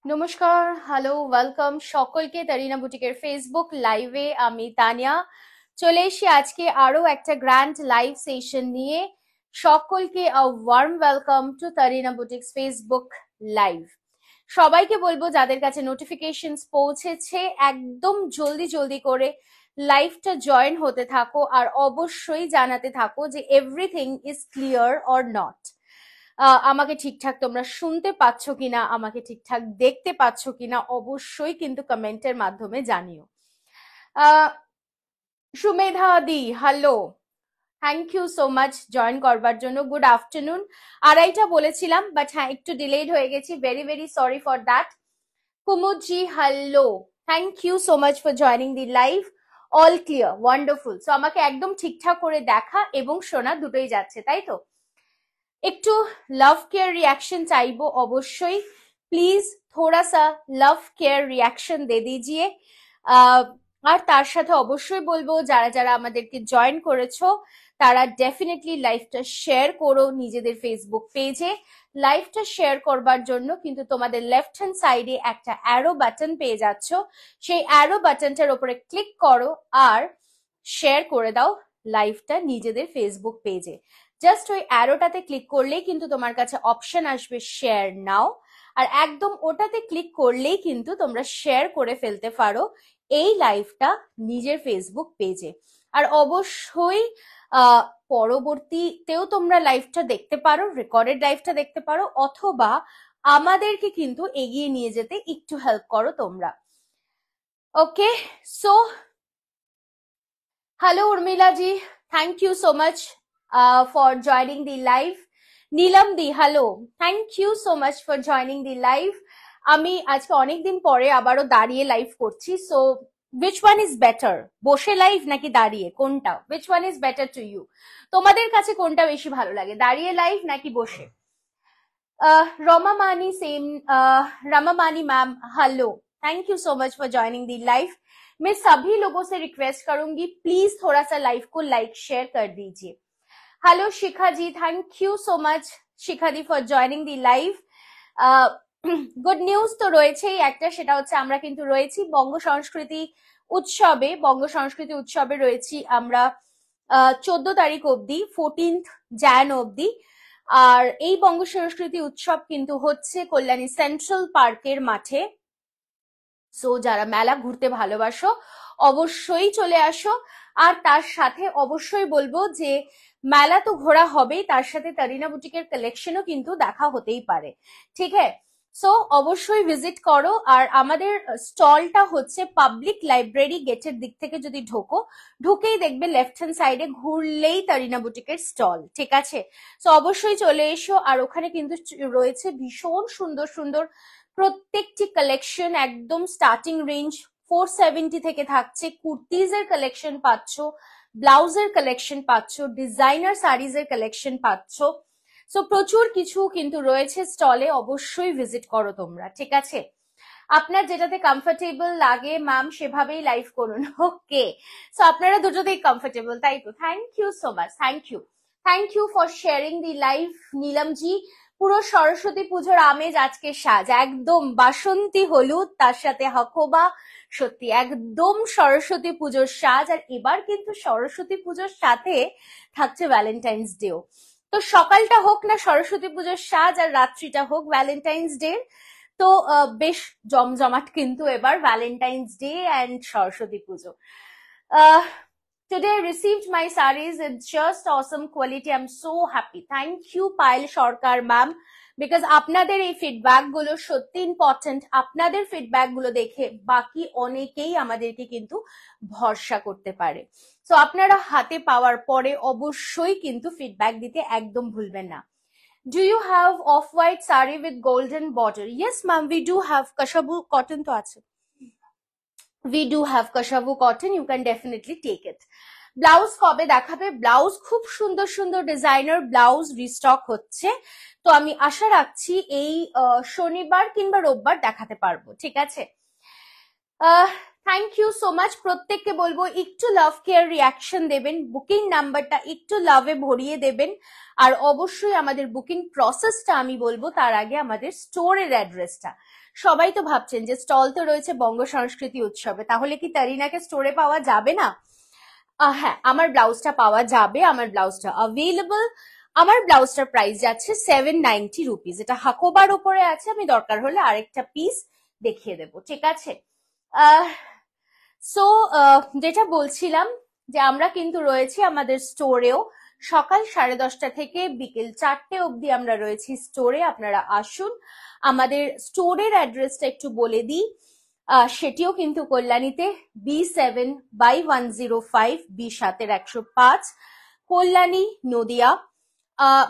নমস্কার, hello, welcome সকলকে তারিনা বুটিকের Facebook লাইভে। আমি তানিয়া চলে এসেছি আজকে আরো একটা গ্র্যান্ড লাইভ সেশন নিয়ে। সকলকে warm welcome to Tarina boutiques Facebook live. সবাইকে বলবো যাদের কাছে নোটিফিকেশনস পৌঁছেছে একদম জলদি জলদি করে লাইভটা জয়েন হতে থাকো, আর অবশ্যই জানাতে থাকো যে everything is clear or not. আমাকে ঠিকঠাক তোমরা শুনতে পাচ্ছ কিনা, আমাকে ঠিকঠাক দেখতে পাচ্ছ কিনা অবশ্যই কিন্তু কমেন্টের মাধ্যমে জানিও। Sumedha di, hello, thank you so much join করবার জন্য। Good afternoon. আড়াইটা বলেছিলাম, বাট হ্যাঁ একটু ডিলেড হয়ে গেছি, very very sorry for that. Kumudji, hello, thank you so much for joining the live. All clear, wonderful. So আমাকে একদম ঠিকঠাক করে দেখা এবং শোনা দুটোই যাচ্ছে, তাই তো? একটু লাভ কেয়ার রিएक्शन চাইবো অবশ্যই। প্লিজ थोड़ा सा লাভ কেয়ার রিएक्शन দে দিজিয়ে। আর তার সাথে অবশ্যই বলবো যারা যারা আমাদেরকে জয়েন করেছো তারা ডেফিনেটলি লাইভটা শেয়ার করো নিজেদের ফেসবুক পেজে। লাইভটা শেয়ার করবার জন্য কিন্তু তোমাদের লেফট হ্যান্ড সাইডে একটা অ্যারো বাটন পেয়ে যাচ্ছ, সেই অ্যারো বাটনটার উপরে ক্লিক করো আর শেয়ার করে দাও লাইভটা নিজেদের ফেসবুক পেজে। জাস্ট ওই অ্যারোটাতে ক্লিক করলেই কিন্তু তোমার কাছে অপশন আসবে শেয়ার নাও, আর একদম ওটাতে ক্লিক করলেই কিন্তু তোমরা শেয়ার করে ফেলতে পারো এই লাইভটা নিজের ফেসবুক পেজে। আর অবশ্যই পরবর্তীতেও তোমরা লাইভটা দেখতে পারো, রেকর্ডেড লাইভটা দেখতে পারো, অথবা আমাদেরকে কিন্তু এগিয়ে নিয়ে যেতে একটু হেল্প করো তোমরা। ওকে, so hello Urmila ji, thank you so much for joining the live. Neelam di, hello, thank you so much for joining the live. আমি আজকে অনেকদিন পরে আবারও দাঁড়িয়ে লাইভ করছি, so which one is better, বসে লাইভ নাকি দাঁড়িয়ে, কোনটা? which one is better to you? তোমাদের কাছে কোনটা বেশি ভালো লাগে, দাঁড়িয়ে লাইভ নাকি বসে? Rama Mani, same. Rama Mani ma'am, hello, thank you so much for joining the live. मैं सभी लोगों से रिक्वेस्ट करूंगी प्लीज थोड़ा सा लाइव को लाइक शेयर कर दीजिए। Hello Shikha ji, thank you so much Shikha দি for joining the live. Good news তো রয়েছেই একটা, সেটা হচ্ছে আমরা কিন্তু রয়েছি বঙ্গ সংস্কৃতি উৎসবে রয়েছি আমরা 14 তারিখ অবধি, 14th jan অবধি। আর এই বঙ্গ সংস্কৃতি উৎসব কিন্তু হচ্ছে কল্যাণী সেন্ট্রাল পার্কের মাঠে। সো যারা মেলা ঘুরতে ভালোবাসো অবশ্যই চলে আসো। আর তার সাথে অবশ্যই বলবো যে মেলা তো ঘোরা হবেই, তার সাথে তারিনা বুটিকের কালেকশনও কিন্তু দেখা হতেই পারে, ঠিক হ্যাঁ? সো অবশ্যই ভিজিট করো। আর আমাদের স্টলটা হচ্ছে পাবলিক লাইব্রেরি গেটের দিক থেকে যদি ঢুকেই দেখবে লেফট হ্যান্ড সাইডে ঘুরলেই তারিনা বুটিকের স্টল, ঠিক আছে? সো অবশ্যই চলে এসো। আর ওখানে কিন্তু রয়েছে ভীষণ সুন্দর সুন্দর প্রত্যেকটি কালেকশন, একদম স্টার্টিং রেঞ্জ 470 থেকে থাকছে। কুর্তিজের কালেকশন পাচ্ছ, ব্লাউজের কালেকশন পাচ্ছ, ডিজাইনার শাড়িজের কালেকশন পাচ্ছ। সো প্রচুর কিছু কিন্তু রয়েছে স্টলে, অবশ্যই ভিজিট করো তোমরা, ঠিক আছে? আপনার যেটাতে কমফোর্টেবল লাগে ম্যাম সেভাবেই লাইভ করুন। ওকে, সো আপনারা দুটোতেই কমফোর্টেবল, তাই তো? Thank you so much, thank you for sharing the live Neelam ji. পুরো সরস্বতী পুজোর আমেজ আজকে সাজ, একদম বাসন্তী হলুদ তার সাথে হকোবা, সত্যি একদম সরস্বতী পুজোর সাজ। আর এবার কিন্তু সরস্বতী পুজোর সাথে থাকছে ভ্যালেন্টাইন্স ডেও। তো সকালটা হোক না সরস্বতী পুজোর সাজ, আর রাত্রিটা হোক ভ্যালেন্টাইন্স ডে। তো বেশ জমজমাট কিন্তু এবার Valentine's day and Saraswati Puja. Today I received my sarees. It's just awesome quality. I'm so happy. Thank you, Payal Sarkar ma'am. Because আপনাদের এই ফিডব্যাক গুলো সত্যি ইম্পর্টেন্ট। আপনাদের ফিডব্যাক গুলো দেখে বাকি অনেকেই আমাদেরকে কিন্তু ভরসা করতে পারে। সো আপনারা হাতে পাওয়ার পরে অবশ্যই কিন্তু ফিডব্যাক দিতে একদম ভুলবেন না। Do you have off-white saree with golden border? Yes ma'am, we do have kashabu cotton to আছে। We do have kashabu cotton, you can definitely take it. Blouse কবে দেখাবে? ব্লাউজ খুব সুন্দর সুন্দর ডিজাইনার ব্লাউজ রিস্টক হচ্ছে, তো আমি আশা রাখছি এই শনিবার কিংবা রোববার দেখাতে পারবো, ঠিক আছে? Thank you so much. প্রত্যেককে বলবো একটু লাভ কেয়ার রিয়াকশন দেবেন, বুকিং নাম্বারটা একটু লাভে ভরিয়ে দেবেন, আর অবশ্যই আমাদের বুকিং প্রসেসটা আমি বলবো তার আগে আমাদের স্টোরের অ্যাড্রেসটা। সবাই তো ভাবছেন যে স্টল তো রয়েছে বঙ্গ সংস্কৃতি উৎসবে, তাহলে কি তারিনাকে স্টোরে পাওয়া যাবে না? হ্যাঁ, আমার ব্লাউজটা পাওয়া যাবে, আমার ব্লাউজটা অ্যাভেলেবল। আমার ব্লাউজটার প্রাইস যাচ্ছে 790 রুপিস। এটা হাকোবার উপরে আছে, আমি দরকার হলে আরেকটা পিস দেখিয়ে দেবো, ঠিক আছে? সো যেটা বলছিলাম যে আমরা কিন্তু রয়েছি আমাদের স্টোরেও, সকাল 10:30 থেকে বিকেল 4টে অবধি আমরা রয়েছি স্টোরে। আপনারা আসুন। আমাদের স্টোরের অ্যাড্রেসটা একটু বলে দিই, সেটিও কিন্তু কল্যাণীতে B7/105 B7/105 কল্যাণী নদিয়া,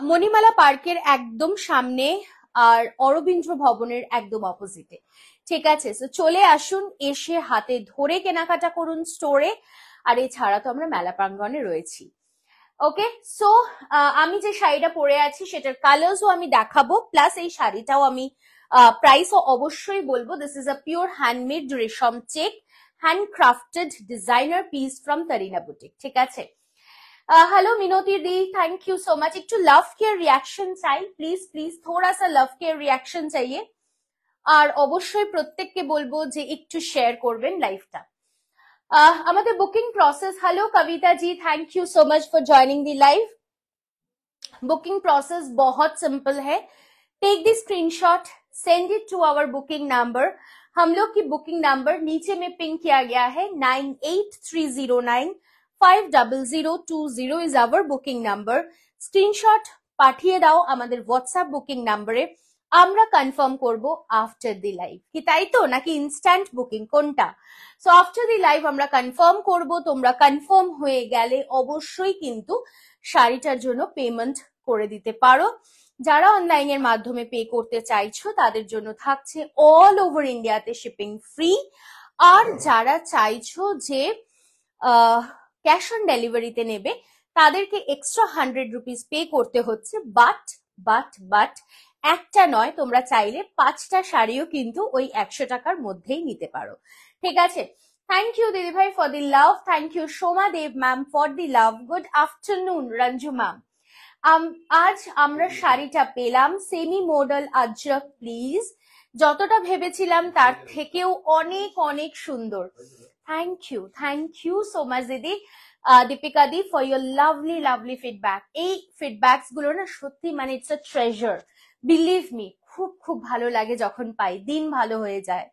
মণিমালা পার্কের একদম সামনে আর অরবিন্দ ভবনের একদম অপোজিটে, ঠিক আছে? সো চলে আসুন, এসে হাতে ধরে কেনাকাটা করুন স্টোরে। আর এছাড়া তো আমরা মেলা প্রাঙ্গণে রয়েছি। ওকে, সো আমি যে শাড়িটা পরে আছি সেটার কালার্সও আমি দেখাবো, প্লাস এই শাড়িটাও আমি প্রাইসও অবশ্যই বলবো। This is a pure handmade resham check handcrafted designer piece from Tarina boutique, ঠিক আছে? Hello Minoti di, thank you so much. एक लव केयर रिएक्शन चाই, প্লিজ প্লিজ थोड़ा सा लव केयर रिएक्शन चाहिए। আর অবশ্যই প্রত্যেককে বলবো যে একটু শেয়ার করবেন লাইভটা। আমাদের booking process, hello Kavita ji, thank you so much for joining the live. Booking process बहुत सिंपल है। Take the screenshot, send it to our booking number. हम लोग की बुकिंग नंबर नीचे में पिन किया गया है, 9830950020 is our booking number. Screenshot পাঠিয়ে দাও আমাদের হোয়াটসঅ্যাপ বুকিং নাম্বারে, আমরা কনফার্ম করব আফটার দি লাইভ। কি তাই তো, নাকি ইনস্ট্যান্ট বুকিং কোনটা? সো আফটার দি লাইভ আমরা কনফার্ম করব। তোমরা কনফার্ম হয়ে গেলে অবশ্যই কিন্তু শাড়িটার জন্য পেমেন্ট করে দিতে পারো। যারা অনলাইনের মাধ্যমে পে করতে চাইছো তাদের জন্য থাকছে অল ওভার ইন্ডিয়াতে শিপিং ফ্রি। আর যারা চাইছো যে ক্যাশ অন ডেলিভারিতে নেবে তাদেরকে এক্সট্রা 100 রুপিস পে করতে হচ্ছে। বাট একটা নয়, তোমরা চাইলে 5টা শাড়িও কিন্তু ওই 100 টাকার মধ্যেই নিতে পারো, ঠিক আছে? থ্যাংক ইউ দিদি ভাই for the love. Thank you Soma Deb ma'am for the love. Good afternoon Ranju ma'am. আজ আমরা শাড়িটা পেলাম সেমি মডেল আজরক প্লিজ। যতটা ভেবেছিলাম তার থেকেও অনেক অনেক সুন্দর। Thank you so much didi, Deepika di, for your lovely lovely feedback. এই ফিডব্যাকস গুলো না সত্যি মানে it's a treasure, believe me. খুব খুব ভালো লাগে যখন পাই, দিন ভালো হয়ে যায়।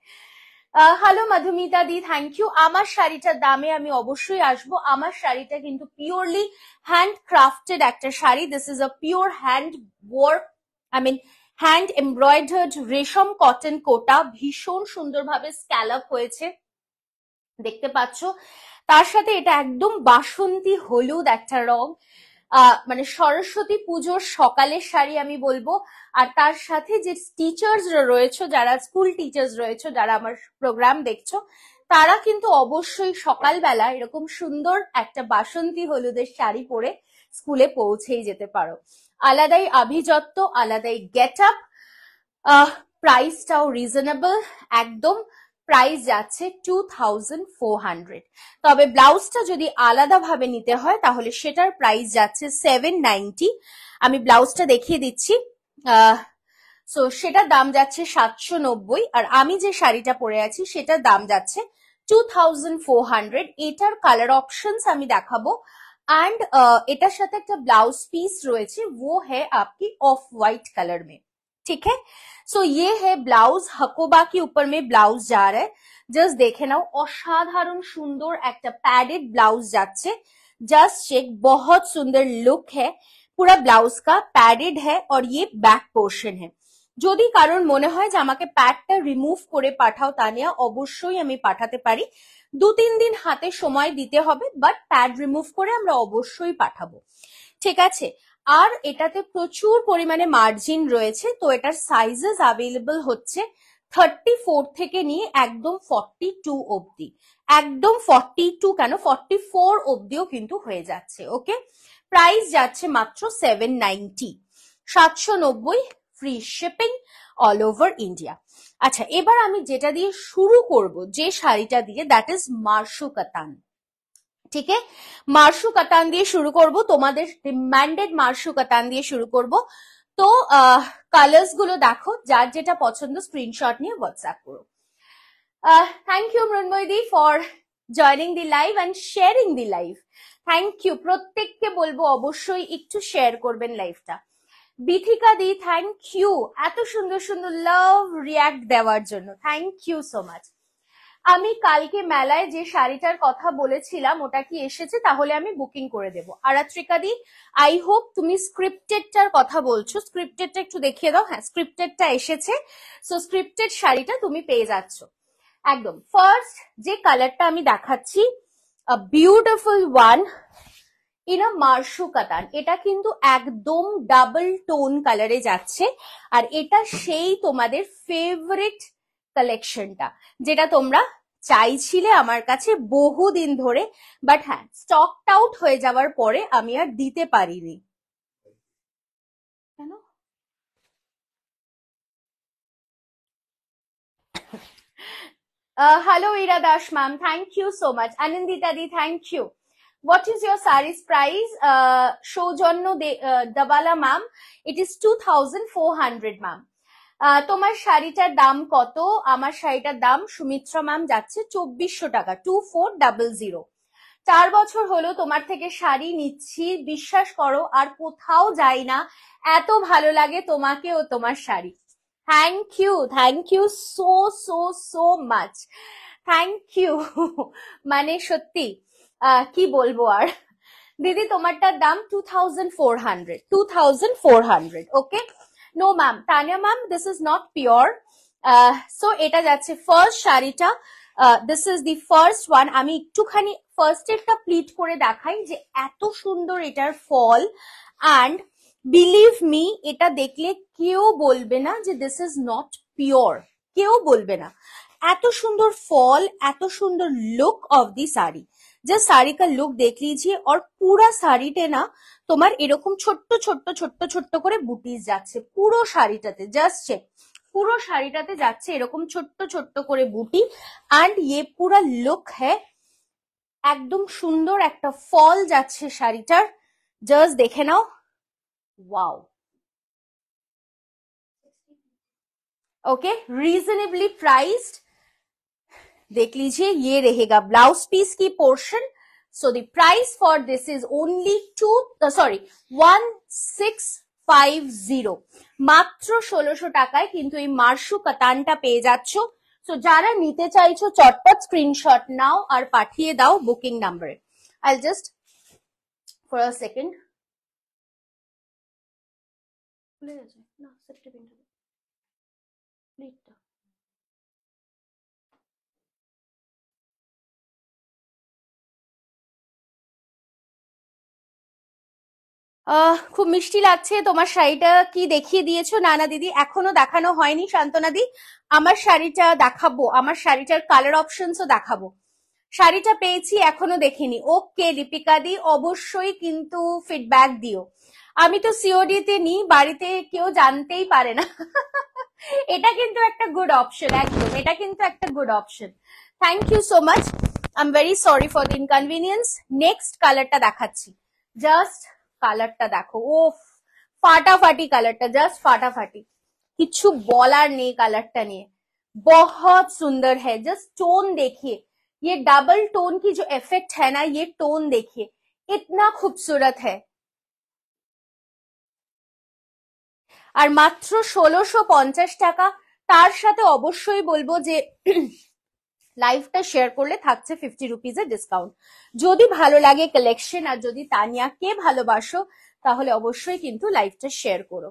হ্যালো মধুমিতা দি, থ্যাংক ইউ। আমার শাড়িটার দামে আমি অবশ্যই আসবো। আমার শাড়িটা কিন্তু পিওরলি হ্যান্ড ক্রাফটেড একটা শাড়ি। This is a pure hand work, I mean hand embroidered রেশম কটন কোটা, ভীষণ সুন্দরভাবে স্ক্যালপ হয়েছে, দেখতে পাচ্ছ। তার সাথে এটা একদম বাসন্তী হলুদ একটা রং, মানে সরস্বতী পুজোর সকালের শাড়ি আমি বলবো। আর তার সাথে যে টিচার্স রয়েছে, যারা স্কুল টিচার্স রয়েছে, যারা আমার প্রোগ্রাম দেখছো, তারা কিন্তু অবশ্যই সকালবেলা এরকম সুন্দর একটা বাসন্তী হলুদের শাড়ি পরে স্কুলে পৌঁছেই যেতে পারো। আলাদাই আভিজাত্য, আলাদাই গেট আপ, প্রাইসটাও রিজনেবল একদম। প্রাইস যাচ্ছে 2400। তবে ব্লাউজটা যদি আলাদা ভাবে নিতে হয় তাহলে সেটার প্রাইস যাচ্ছে 790। আমি ব্লাউজটা দেখিয়ে দিচ্ছি। সো সেটার দাম যাচ্ছে 790, আর আমি যে শাড়িটা পরে আছি সেটার দাম যাচ্ছে 2400। এটার কালার অপশনস আমি দেখাবো। एंड এটার সাথে একটা ব্লাউজ পিস রয়েছে, वो है आपकी ऑफ वाइट कलर में, ठीक है? सो ये है ब्लाउज, हकोबा के ऊपर में ब्लाउज जा रहा है। জাস্ট দেখে নাও, অসাধারণ সুন্দর একটা প্যাডেড ব্লাউজ যাচ্ছে। जस्ट चेक, बहुत सुंदर लुक है, পুরা ব্লাউজ কা প্যাডেড হ্যাঁ और ये ব্যাক পোর্শন है। যদি কারোর মনে হয় যে আমাকে প্যাডটা রিমুভ করে পাঠাও তানিয়া, অবশ্যই আমি পাঠাতে পারি, 2-3 দিন হাতে সময় দিতে হবে, বাট প্যাড রিমুভ করে আমরা অবশ্যই পাঠাবো, ঠিক আছে। আর এটাতে প্রচুর পরিমাণে মার্জিন রয়েছে, তো এটার সাইজেস অ্যাভেলেবল হচ্ছে 34 থেকে নিয়ে একদম 42 অবধি, একদম 42 কেন 44 অবধিও কিন্তু হয়ে যাচ্ছে। ওকে, প্রাইস যাচ্ছে মাত্র 790, 790, free shipping all over India. আচ্ছা, এবার আমি যেটা দিয়ে শুরু করব, যে শাড়িটা দিয়ে, দ্যাট ইজ মার্শু কাতান। ঠিক আছে, মার্শু কাতান দিয়ে শুরু করব, তোমাদের ডিমান্ডেড মার্শু কাতান দিয়ে শুরু করব। তো কালার্স গুলো দেখো, যার যেটা পছন্দ স্ক্রিনশট নিয়ে হোয়াটসঅ্যাপ করো। থ্যাংক ইউ মৃন্ময়দি for joining the live and sharing the live. Thank you, প্রত্যেককে বলবো অবশ্যই একটু শেয়ার করবেন লাইভটা। বিথিকা দি থ্যাংক ইউ এত সুন্দর সুন্দর লাভ রিয়াক্ট দেওয়ার জন্য, থ্যাংক ইউ সো মাচ। আমি কালকে মেলায় যে শাড়িটার কথা বলেছিলাম ওটা কি এসেছে? তাহলে আমি বুকিং করে দেবো। আরাত্রিকা দি, আই হোপ তুমি স্ক্রিপ্টেডটার কথা বলছো, স্ক্রিপ্টেডটা একটু দেখিয়ে দাও। হ্যাঁ, স্ক্রিপ্টেডটা এসেছে, সো স্ক্রিপ্টেড শাড়িটা তুমি পেয়ে যাচ্ছ একদম। ফার্স্ট যে কালারটা আমি দেখাচ্ছি, বিউটিফুল ওয়ান ইন আ মার্শু কাতান, এটা কিন্তু একদম ডাবল টোন কালারে যাচ্ছে, আর এটা সেই তোমাদের ফেভারিট কালেকশনটা যেটা তোমরা চাইছিলে আমার কাছে বহুদিন ধরে, বাট হ্যাঁ স্টক আউট হয়ে যাওয়ার পরে আমি আর দিতে পারিনি। কেন? Hello Ira Dash ma'am, thank you so much. Anandita di, thank you. What is your saree's price? Shoujanno Dabala ma'am, it is 2400 ma'am. তোমার শাড়িটার দাম কত? আমার শাড়িটার দাম সুমিত্রা ম্যাম যাচ্ছে 2400 টাকা, 2400। 4 বছর হলো তোমার থেকে শাড়ি নিচ্ছি, বিশ্বাস করো আর কোথাও যাই না, এত ভালো লাগে তোমাকে ও তোমার sari. Thank you so so so much, thank you. মানে সত্যি কি বলবো আর। দিদি তোমারটার দাম 2400, okay. No ma'am, Tania ma'am, this is not pure. So এটা যাচ্ছে ফার্স্ট শাড়িটা, this is the first one. আমি একটুখানি ফার্স্ট এরটা প্লিট করে দেখাই যে এত সুন্দর এটার ফল, অ্যান্ড বিলিভ মি এটা দেখলে কেউ বলবে না যে দিস ইজ নট পিওর, কেউ বলবে না। এত সুন্দর ফল, এত সুন্দর look of the sari, just sari কা লুক দেখ लीजिए। और পুরা শাড়িতে না তোমার এরকম ছোট্ট ছোট্ট ছোট্ট ছোট্ট করে বুটিস যাচ্ছে পুরো শাড়িটাতে, জাস্ট চেক, পুরো শাড়িটাতে যাচ্ছে এরকম ছোট্ট ছোট্ট করে বুটি, অ্যান্ড ये পুরা লুক হ্যায়, একদম সুন্দর একটা ফল যাচ্ছে শাড়িটার, জাস্ট দেখে নাও, ওয়াও। ओके, रीजनेबली प्राइस्ड, देख लीजिए, ये रहेगा ब्लाउज पीस की portion. So the price for this is only 1650, মাত্র 1600 টাকায় কিন্তু এই মার্শু কাতানটা পেয়ে যাচ্ছ। সো যারা নিতে চাইছো চটপট স্ক্রিনশট নাও আর পাঠিয়ে দাও বুকিং নাম্বারে। I just for a second, খুলে গেছে না সেফটি পিনটা, প্লিটটা। খুব মিষ্টি লাগছে। তোমার শাড়িটা কি দেখিয়ে দিয়েছো? না দিদি, এখনো দেখানো হয়নি শান্তনা দি, আমার শাড়িটা দেখাবো, আমার শাড়িটার কালার অপশনসও দেখাবো। শাড়িটা পেয়েছি, এখনো দেখিনি। ওকে লিপিকা দি, অবশ্যই কিন্তু ফিডব্যাক দিও। আমি তো সিওডি তে নি, বাড়িতে কেউ জানতেই পারে না। এটা কিন্তু একটা গুড অপশন, একদম এটা কিন্তু একটা good option. Thank you so much, I am very sorry for the inconvenience. Next কালারটা দেখাচ্ছি, জাস্ট কালারটা দেখো, ও ফাটাফাটি কালারটা, জাস্ট ফাটাফাটি, কিছু বলার নেই কালারটা নিয়ে, बहुत सुंदर है। जस्ट टोन देखिए, ये डबल टोन की जो इफेक्ट है ना, ये टोन देखिए, इतना खूबसूरत है। আর মাত্র 1650 টাকা। তার সাথে অবশ্যই বলবো যে লাইভটা শেয়ার করলে থাকছে 50 রুপিজের ডিসকাউন্ট। যদি ভালো লাগে কালেকশন আর যদি তানিয়াকে ভালোবাসো তাহলে অবশ্যই কিন্তু লাইভটা শেয়ার করো।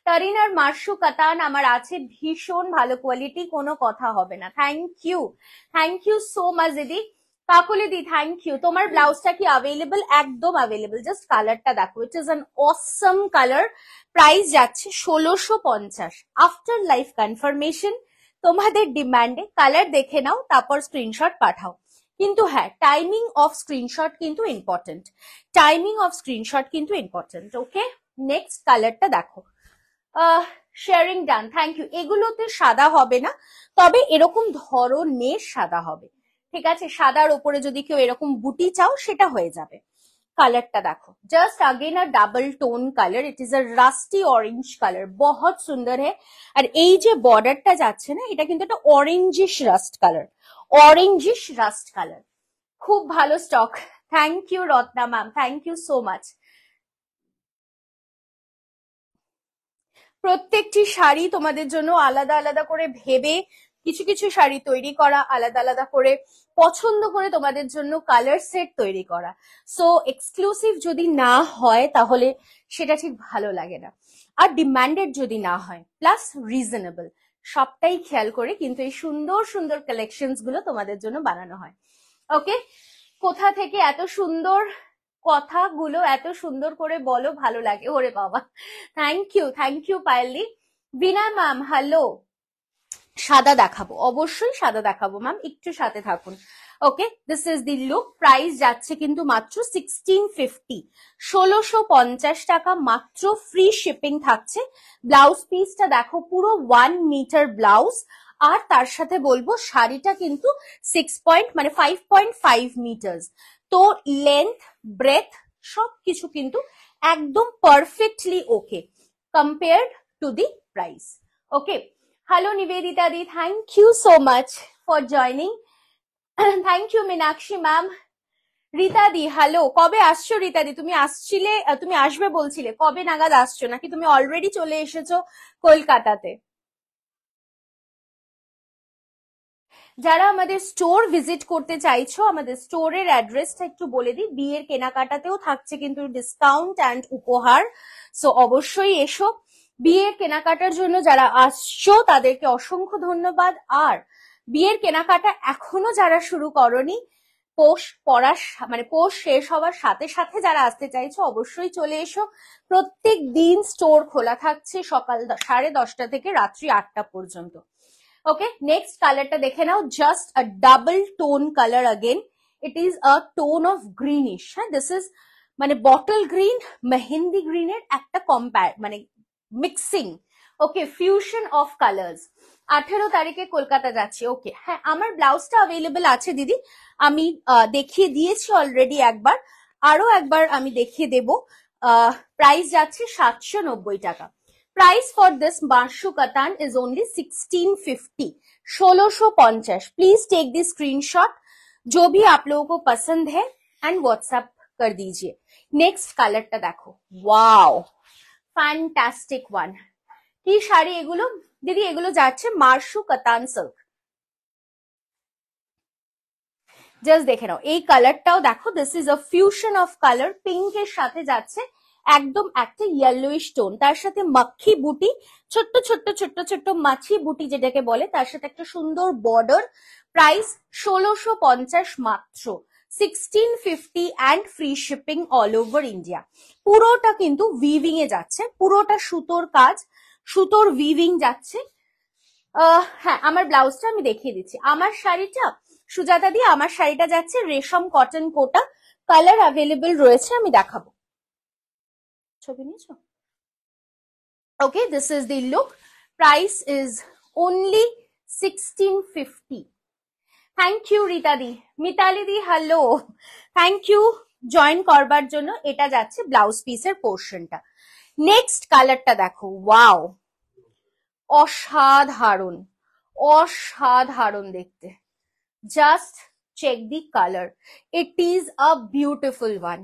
তারিন আর মার্শু কাতান আমার আছে, ভীষণ ভালো কোয়ালিটি, কোনো কথা হবে না। থ্যাংক ইউ সো মাচ দিদি। কাকুলি দি থ্যাংক ইউ। তোমার ব্লাউজটা কি অ্যাভেলেবল? একদম অ্যাভেলেবল, জাস্ট কালারটা দেখো, it is an Assam colour. Price যাচ্ছে 1650। আফটার লাইভ কনফার্মেশন তোমাদের ডিমান্ডে কালার দেখে নাও, তারপর স্ক্রিনশট পাঠাও। কিন্তু হ্যাঁ, টাইমিং অফ স্ক্রিনশট কিন্তু ইম্পর্টেন্ট। ওকে, নেক্সট কালারটা দেখো। Sharing done, thank you. এগুলোতে সাদা হবে না, তবে এরকম ধরনের সাদা হবে, ঠিক আছে? সাদার ওপরে যদি কেউ এরকম বুটি চাও সেটা হয়ে যাবে। কালারটা দেখো, just again a double tone colour, it is a rusty orange colour, বহুত সুন্দর है। আর এই যে বর্ডারটা যাচ্ছে না, এটা কিন্তু একটা অরেঞ্জিশ রাস্ট কালার। খুব ভালো stock. Thank you Ratna ma'am, thank you so much. প্রত্যেকটি শাড়ি তোমাদের জন্য আলাদা আলাদা করে ভেবে কিছু কিছু শাড়ি তৈরি করা, আলাদা আলাদা করে পছন্দ করে তোমাদের জন্য কালার সেট তৈরি করা। সো এক্সক্লুসিভ যদি না হয় তাহলে সেটা ঠিক ভালো লাগে না, আর ডিমান্ডেড যদি না হয়, প্লাস রিজনেবল, সবটাই খেয়াল করে কিন্তু এই সুন্দর সুন্দর কালেকশনস গুলো তোমাদের জন্য বানানো হয়। ওকে, কোথা থেকে এত সুন্দর কথাগুলো এত সুন্দর করে বলো, ভালো লাগে ওরে বাবা। Thank you Payeli. Bina ma'am hello. সাদা দেখাবো, অবশ্যই সাদা দেখাবো ম্যাম, একটু সাথে থাকুন। Okay, this is the look. Price যাচ্ছে কিন্তু মাত্র 1650, 1650 টাকা মাত্র, ফ্রি শিপিং থাকছে। ব্লাউজ পিসটা দেখো, পুরো 1 মিটার ব্লাউজ, আর তার সাথে বলবো শাড়িটা কিন্তু 5.5 মিটার্স। তো লেন্থ, ব্রেথ সবকিছু কিন্তু একদম perfectly okay compared to the price. Okay, hello Nibedita দি, thank you so much for joining. Thank you Meenakshi ma'am. Rita দি হ্যালো, কবে আসছো রীতা দি? তুমি আসবে বলছিলে, কবে নাগাদ আসছো, নাকি তুমি অলরেডি চলে এসেছো কলকাতাতে? যারা আমাদের স্টোর ভিজিট করতে চাইছো, আমাদের স্টোরের অ্যাড্রেসটা একটু বলে দিই। বিয়ের কেনাকাটাতেও থাকছে কিন্তু ডিসকাউন্ট অ্যান্ড উপহার, সো অবশ্যই এসো। বিয়ের কেনাকাটার জন্য যারা আসছো তাদেরকে অসংখ্য ধন্যবাদ। আর বিয়ের কেনাকাটা এখনো যারা শুরু করনি, পোষ শেষ হওয়ার সাথে সাথে যারা আসতে চাইছো অবশ্যই চলে এসো। প্রত্যেক দিন স্টোর খোলা থাকছে সকাল 10:30 থেকে রাত্রি 8টা পর্যন্ত। ওকে, নেক্সট কালারটা দেখে নাও, just a double tone colour again. It is a tone of greenish. হ্যাঁ, দিস ইজ মানে বটল গ্রিন মেহেন্দি গ্রিনের একটা mixing. Okay, fusion of colours. 18 তারিখে কলকাতা যাচ্ছি। ওকে, হ্যাঁ, আমার ব্লাউজটা অ্যাভেলেবেল আছে দিদি, আমি দেখিয়ে দিয়েছি অলরেডি একবার, আরো একবার আমি দেখিয়ে দেব। প্রাইস যাচ্ছে 790 টাকা। Price for this Marshu Katan is only 1650, 1650। Please take the screenshot जो भी आप लोगों को पसंद है एंड व्हाट्सएप कर दीजिए। नेक्स्ट कलरটা দেখো, ওয়াও, ফ্যান্টাস্টিক ওয়ান। কি শাড়ি এগুলো দিদি? এগুলো যাচ্ছে মার্শু কাতান সিল্ক। জাস্ট দেখে নাও, এই কালারটাও দেখো, this is a fusion of colour, পিঙ্কের সাথে যাচ্ছে একদম একটা ইয়েলোইশ টোন, তার সাথে মাখি বুটি, ছোট্ট ছোট্ট ছোট্ট ছোট্ট মাছি বুটি যেটাকে বলে, তার সাথে একটা সুন্দর বর্ডার। প্রাইস 1650 মাত্র, 1650 and free shipping all over India. পুরোটা কিন্তু উইভিং এ যাচ্ছে, পুরোটা সুতোর কাজ, সুতোর উইভিং যাচ্ছে। হ্যাঁ, আমার ব্লাউজটা আমি দেখিয়ে দিচ্ছি। আমার শাড়িটা সুজাতা দি, আমার শাড়িটা যাচ্ছে রেশম কটন কোটা, কালার অ্যাভেলেবল রয়েছে, আমি দেখাবো। ছবি নিয়েছো? Okay, this is the look. Price is only 1650। Thank you Rita di. Mitali di hello, thank you join করবার জন্য। এটা যাচ্ছে ব্লাউজ পিসের পোর্শনটা। নেক্সট কালারটা দেখো, ওয়াও, অসাধারণ, অসাধারণ দেখতে। Just check the colour, it is a beautiful one.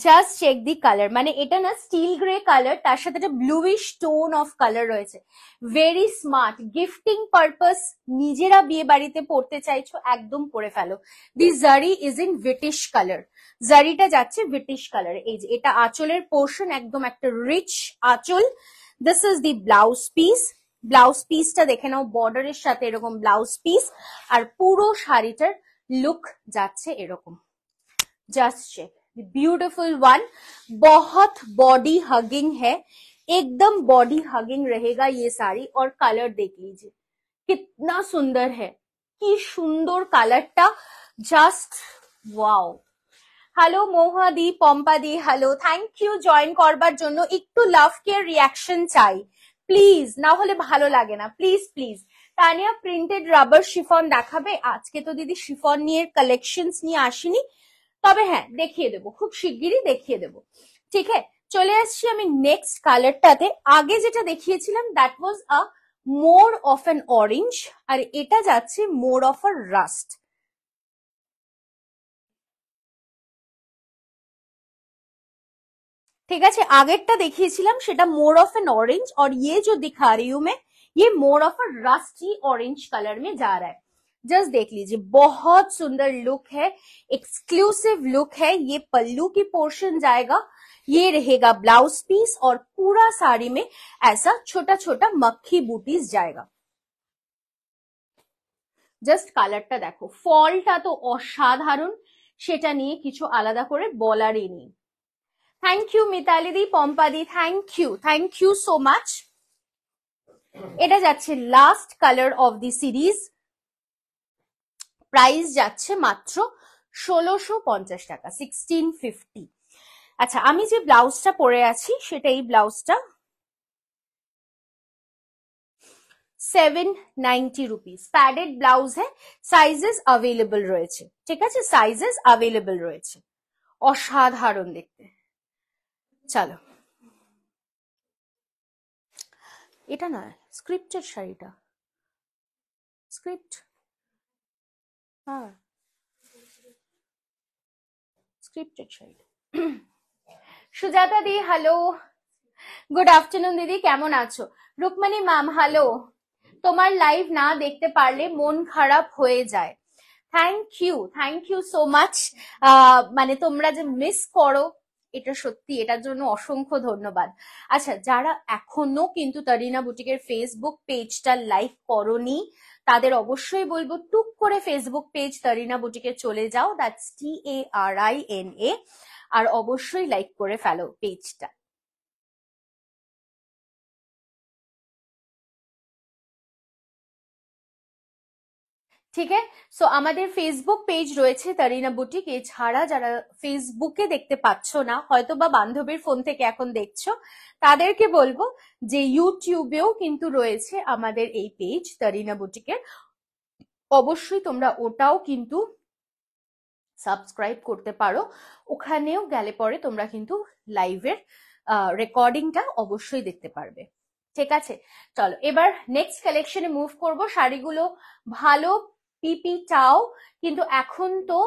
Just check the colour, মানে এটা না স্টিল গ্রে কালার, তার সাথে একটা ব্লুইশ টোন অফ কালার রয়েছে। ভেরি স্মার্ট, গিফটিং পারপাস, নিজেরা বিয়ে বাড়িতে পড়তে চাইছো একদম পরে ফেলো। দি জারি ইজ ইন ব্রিটিশ কালার, জারিটা যাচ্ছে ব্রিটিশ কালার। এই যে এটা আঁচলের পোর্শন, একদম একটা রিচ আঁচল। This is the blouse piece, blouse পিসটা দেখে নাও, বর্ডারের সাথে এরকম ব্লাউজ পিস, আর পুরো শাড়িটার লুক যাচ্ছে এরকম। जस्ट चेक, ब्यूटिफुल वन, बहुत बॉडी हगिंग है, एकदम बॉडी हगिंग रहेगा ये साड़ी। और कलर देख लीजिए कितना सुंदर है, কি সুন্দর কালারটা, জাস্ট ওয়াও। হ্যালো মহাদি, পম্পাদি, হ্যালো, থ্যাংক ইউ জয়েন করবার জন্য। একটু লাভ কেয়ার রিয়াকশন চাই প্লিজ, না হলে ভালো লাগে না, please please. Tania printed rubber chiffon দেখাবে? আজকে তো দিদি শিফন নিয়ে কালেকশনস নিয়ে আসিনি, তবে হ্যাঁ দেখিয়ে দেবো, খুব শিগগিরই দেখিয়ে দেবো। ঠিক আছে, চলে আসছি আমি নেক্সট কালারটাতে। আগে যেটা দেখিয়েছিলাম that was a more of an orange, আর এটা যাচ্ছে মোর অফ আ রাস্ট। ठीक है, আগেরটা দেখিয়েছিলাম সেটা मोर ऑफ एन ऑरेंज, और ये जो दिखा रही हूं मैं ये more of a rusty orange colour में जा रहा है। जस्ट देख लीजिए, बहुत सुंदर लुक है, एक्सक्लूसिव लुक है। ये पल्लू की पोर्शन जाएगा, ये रहेगा ब्लाउज पीस, और पूरा साड़ी में ऐसा छोटा छोटा मक्खी बूटीज जाएगा। জাস্ট কালারটা দেখো, ফলটা তো অসাধারণ, সেটা নিয়ে কিছু আলাদা করে বলারই নেই। থ্যাংক ইউ মিতালি দি, পম্পা দি, থ্যাংক ইউ সো মাচ। এটা যাচ্ছে last colour of the series, price যাচ্ছে মাত্র 1650 টাকা, 1650। আচ্ছা, আমি যে ব্লাউজটা পরে আছি সেটা এই ব্লাউজটা 790 রুপিস, প্যাডেড ব্লাউজ হ্যাঁ, সাইজেস অ্যাভেলেবল রয়েছে। ঠিক আছে, সাইজেস অ্যাভেলেবল রয়েছে, অসাধারণ দেখতে। চলো, এটা না স্ক্রিপ্টের শাড়িটা, স্ক্রিপ্ট, হ্যাঁ স্ক্রিপ্টেড শাড়িটা। সুজাতা দি হ্যালো, গুড আফটারনুন দিদি, কেমন আছো? রুকমণি ম্যাম হ্যালো, তোমার লাইভ না দেখতে পারলে মন খারাপ হয়ে যায়। Thank you so much. মানে তোমরা যে মিস করো, এটা সত্যি, এটার জন্য অসংখ্য ধন্যবাদ। আচ্ছা, যারা এখনো কিন্তু তারিনা বুটিকের ফেসবুক পেজটা লাইক করোনি, তাদের অবশ্যই বলবো টুক করে ফেসবুক পেজ তারিনা বুটিকে চলে যাও, দ্যাটস TARINA, আর অবশ্যই লাইক করে ফেলো পেজটা। ঠিক আছে, সো আমাদের ফেসবুক পেজ রয়েছে তারিনা বুটিক। এছাড়া যারা ফেসবুকে দেখতে পাচ্ছ না, হয়তো বা বান্ধবীর ফোন থেকে এখন দেখছো, তাদেরকে বলবো যে ইউটিউবেও কিন্তু রয়েছে আমাদের এই পেজ তারিনা বুটিকের, অবশ্যই তোমরা ওটাও কিন্তু সাবস্ক্রাইব করতে পারো। ওখানেও গেলে পরে তোমরা কিন্তু লাইভের রেকর্ডিংটা অবশ্যই দেখতে পারবে। ঠিক আছে, চলো এবার নেক্সট কালেকশনে মুভ করব। শাড়িগুলো ভালো পিপি চাও, কিন্তু এখন তো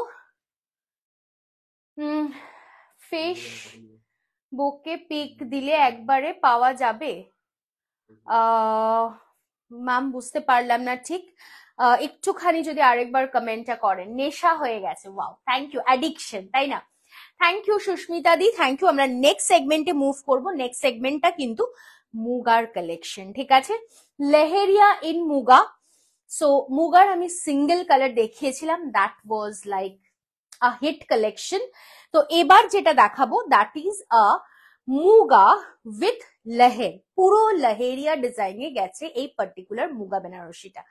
ফেসবুকে পিক দিলে একবারে পাওয়া যাবে? ম্যাম বুঝতে পারলাম না ঠিক, একটুখানি যদি আরেকবার কমেন্টটা করেন। নেশা হয়ে গেছে, ওয়াও, থ্যাংক ইউ, অ্যাডিকশন তাই না? Thank you Susmita the, thank you. আমরা নেক্সট সেগমেন্টে মুভ করব। নেক্সট সেগমেন্টটা কিন্তু মুগার কালেকশন। ঠিক আছে, লেহেরিয়া ইন মুগা। সো মুগার আমি সিঙ্গেল কালার দেখিয়েছিলাম, that was like a hit collection. তো এবার যেটা দেখাবো that is a muga with leher, পুরো লেহেরিয়া ডিজাইনে গেছে এই পার্টিকুলার মুগা বেনারসিটা।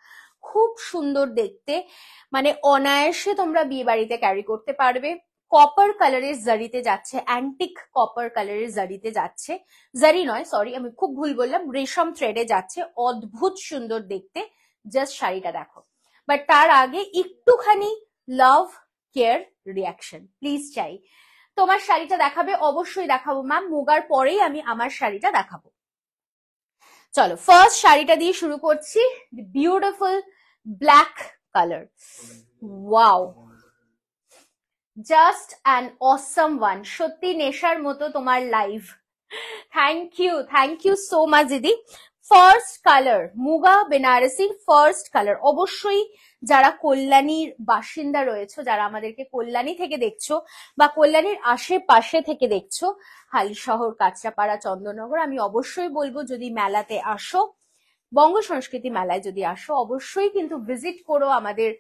খুব সুন্দর দেখতে, মানে অনায়াসে তোমরা বিয়ে বাড়িতে ক্যারি করতে পারবে। কপার কালারের জারিতে যাচ্ছে, অ্যান্টিক কপার কালারের জারিতে যাচ্ছে, জারি নয় সরি, আমি খুব ভুল বললাম, রেশম থ্রেডে যাচ্ছে, অদ্ভুত সুন্দর দেখতে। জাস্ট শাড়িটা দেখো, বাট তার আগে একটুখানি লাভ কেয়ার রিয়াকশন প্লিজ চাই। তোমার শাড়িটা দেখাবে? অবশ্যই দেখাবো ম্যাম, মুগার পরেই আমি আমার শাড়িটা দেখাবো। চলো ফার্স্ট শাড়িটা দিয়ে শুরু করছি, beautiful black colour. Wow, just an awesome one, সত্যি নেশার মতো তোমার live. Thank you so much didi. First colour, muga বেনারসির ফার্স্ট কালার। অবশ্যই যারা কল্যাণীর বাসিন্দা রয়েছে, যারা আমাদেরকে কল্যাণী থেকে দেখছো বা কল্যাণীর আশেপাশে থেকে দেখছো, হালিশহর, কাঁচরাপাড়া, চন্দননগর, আমি অবশ্যই বলবো যদি মেলাতে আসো, বঙ্গ সংস্কৃতি মেলায় যদি আসো, অবশ্যই কিন্তু ভিজিট করো আমাদের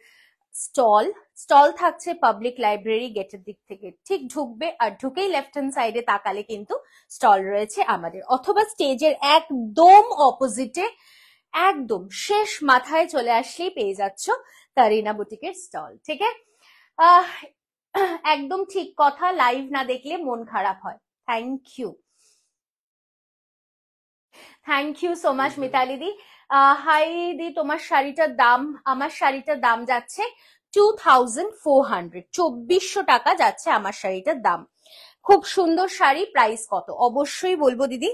স্টল। স্টল থাকছে পাবলিক লাইব্রেরি গেটের দিক থেকে ঠিক ঢুকবে, আর ঢুকেই লেফট হ্যান্ড সাইডে তাকালে কিন্তু স্টল রয়েছে আমাদের, অথবা স্টেজের একদম অপোজিটে, একদম শেষ মাথায় চলে আসলেই পেয়ে যাচ্ছ তারিনা বুটিকের স্টল। ঠিক আছে, একদম ঠিক কথা, লাইভ না দেখলে মন খারাপ হয়। Thank you so much Mitali di. Hi di, তোমার শাড়িটার দাম, আমার শাড়িটার দাম যাচ্ছে 2400, 2400 টাকা যাচ্ছে আমার শাড়িটার দাম। খুব সুন্দর শাড়ি, প্রাইস কত অবশ্যই বলবো দিদি।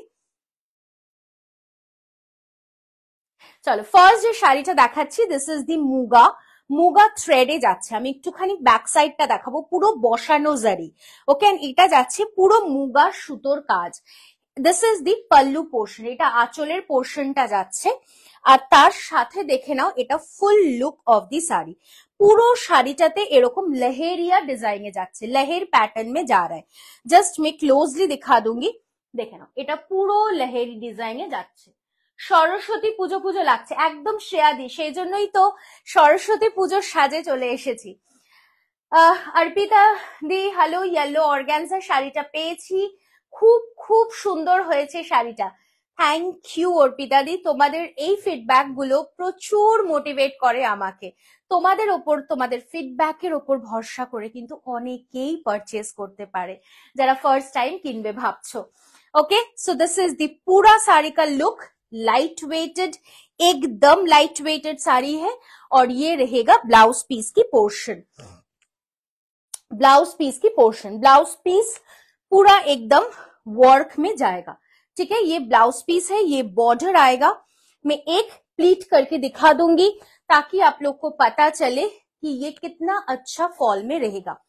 চলো ফার্স্ট যে শাড়িটা দেখাচ্ছি, this is the muga, muga থ্রেডে যাচ্ছে। আমি একটুখানি ব্যাক সাইডটা দেখাবো, পুরো বসানো জারি। ওকে, এটা যাচ্ছে পুরো মুগা সুতোর কাজ। This is the pallu portion, এটা আঁচলের পোর্শনটা যাচ্ছে। আর তার সাথে দেখে নাও, এটা ফুল লুক অফ দি শাড়ি। পুরো শাড়িটাতে এরকম লহেরিয়া ডিজাইনে যাচ্ছে, লহের প্যাটার্ন মে যা রা হ্যায়। জাস্ট मैं ক্লোজলি दिखा दूंगी, দেখে নাও, এটা পুরো লহেরি ডিজাইনে যাচ্ছে। সরস্বতী পুজো পুজো লাগছে একদম শ্রেয়াদি, সেই জন্যই তো সরস্বতী পুজোর সাজে চলে এসেছি। অর্পিতা দি হ্যালো, ইয়েলো অর্গানজার শাড়িটা পেয়েছি, খুব খুব সুন্দর হয়েছে শাড়িটা। থ্যাংক ইউ অর্পিতা দি, তোমাদের এই ফিডব্যাক গুলো প্রচুর মোটিভেট করে আমাকে। তোমাদের ওপর, তোমাদের ফিডব্যাকের ওপর ভরসা করে কিন্তু অনেকেই পারচেজ করতে পারে, যারা ফার্স্ট টাইম কিনবে ভাবছো। Okay, so this is the पूरा साड़ी का लुक, लाइट वेटेड, एकदम लाइट वेटेड साड़ी है। और ये रहेगा ब्लाउज पीस की पोर्शन, ब्लाउज पीस की पोर्शन, ब्लाउज पीस पूरा एकदम वर्क में जाएगा। ठीक है, ये ब्लाउज पीस है, ये बॉर्डर आएगा। मैं एक प्लीट करके दिखा दूंगी ताकि आप लोग को पता चले कि ये कितना अच्छा फॉल में रहेगा।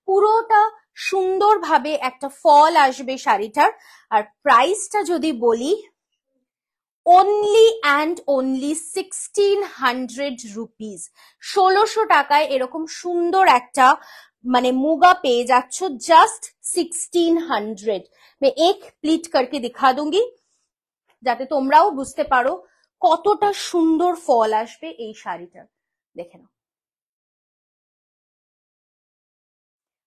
পুরোটা সুন্দর ভাবে একটা ফল আসবে শাড়িটার। আর প্রাইসটা যদি বলি, অনলি অ্যান্ড অনলি 1600 রুপিস, 1600 টাকায় এরকম সুন্দর একটা মানে মুগা পেয়ে যাচ্ছ, জাস্ট 1600। मैं एक प्लीट करके दिखा दूंगी যাতে তোমরাও বুঝতে পারো কতটা সুন্দর ফল আসবে এই শাড়িটার। দেখে নাও।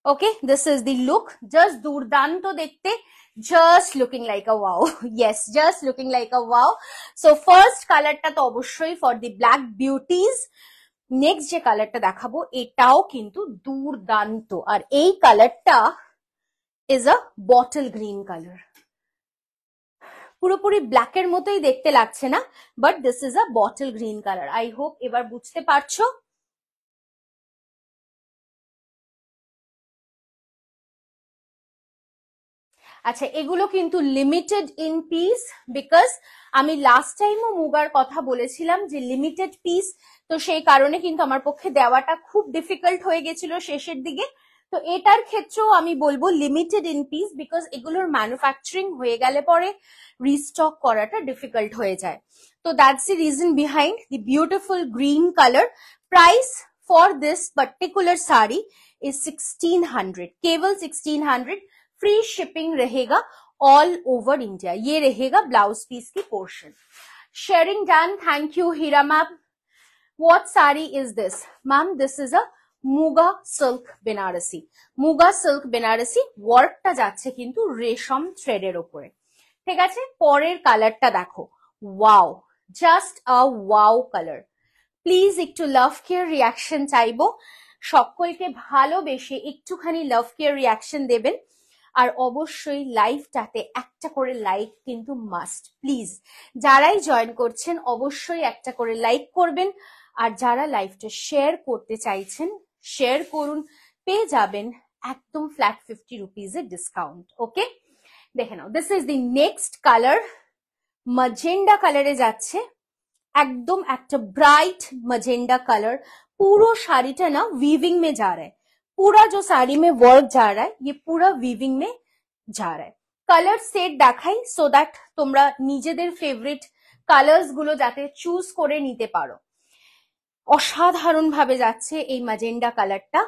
Okay, this is the look, just दुर्दांत देखते, just looking like a wow. yes, just looking like a wow. So first কালারটা তো অবশ্যই for the black beauties। Next যে কালারটা দেখাবো এটাও কিন্তু দুর্দান্ত, আর এই কালারটা is a bottle green colour. পুরোপুরি ব্ল্যাকের মতোই দেখতে লাগছে না, but this is a bottle green colour. I hope এবার বুঝতে পারছো। আচ্ছা, এগুলো কিন্তু লিমিটেড ইন পিস, বিকজ আমি লাস্ট টাইমও মুগার কথা বলেছিলাম যে লিমিটেড পিস, তো সেই কারণে কিন্তু আমার পক্ষে দেওয়াটা খুব ডিফিকাল্ট হয়ে গেছিল শেষের দিকে। তো এটার ক্ষেত্রেও আমি বলবো লিমিটেড ইন পিস, বিকজ এগুলোর ম্যানুফ্যাকচারিং হয়ে গেলে পরে রিস্টক করাটা ডিফিকাল্ট হয়ে যায়। তো that's the reason behind the beautiful green colour. Price for this particular sari is 1600, केवल 1600। फ्री शिपिंग रहेगा ऑल ओवर इंडिया। ये रहेगा ब्लाउज पीस की portion. Sharing done, thank you Hira ma'am. What sari is this ma'am? This is a muga silk Benarasi. Muga silk Benarasi, ওয়ার্কটা যাচ্ছে কিন্তু রেশম থ্রেডের উপরে। ঠিক আছে, পরের কালারটা দেখো, wow, just a wow colour. Please একটু লাভ কেয়ার রিয়াকশন চাইবো, সকলকে ভালোবেসে একটুখানি লাভ কেয়ার রিয়াকশন দেবেন। আর অবশ্যই লাইভটাতে একটা করে লাইক কিন্তু মাস্ট, প্লিজ। যারাই জয়েন করছেন অবশ্যই একটা করে লাইক করবেন, আর যারা লাইভটা শেয়ার করতে চাইছেন শেয়ার করুন, পেয়ে যাবেন একদম ফ্ল্যাট 50 রুপিজের ডিসকাউন্ট। ওকে, দেখে নাও, this is the next colour, magenta কালারে যাচ্ছে, একদম একটা ব্রাইট ম্যাজেন্ডা কালার। পুরো শাড়িটা না উইভিং মে যা রা হ্যায়, पूरा जो साड़ी में वर्क जा रहा है ये पूरा वीविंग में जा रहा है। কালার সেট দেখাই সো দ্যাট তোমরা নিজেদের ফেভারিট কালার্স গুলো যাতে চুজ করে নিতে পারো। অসাধারণ ভাবে যাচ্ছে এই ম্যাজেন্ডা কালারটা।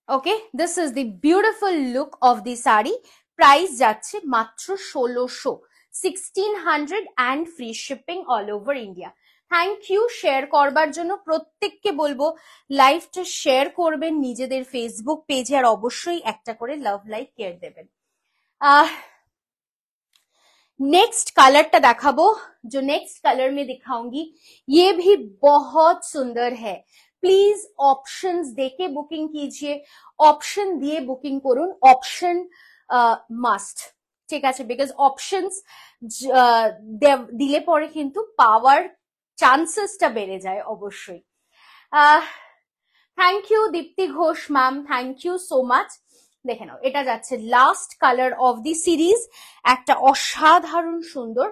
Okay, this is the beautiful look of the sari. Price যাচ্ছে মাত্র 1600, 1600 and free shipping all over India. Thank you share করবার জন্য। প্রত্যেককে বলবো লাইভটা শেয়ার করবেন নিজেদের ফেসবুক পেজে, আর অবশ্যই একটা করে লাভ লাইক কেয়ার দেবেন। नेक्स्ट कलर दिखाबो, जो नेक्स्ट कलर में दिखाऊंगी ये भी बहुत सुंदर है। प्लीज ऑप्शंस देके बुकिंग कीजिए, ऑप्शन दिए बुकिंग करुन, ऑप्शन মাস্ট, ঠিক আছে? বিকজ অপশনস দিলে পরে কিন্তু পাওয়ার চান্সেসটা বেড়ে যায় অবশ্যই। Thank you Dipti Ghosh ma'am, thank you so much. দেখে নাও, এটা যাচ্ছে last colour of the series, একটা অসাধারণ সুন্দর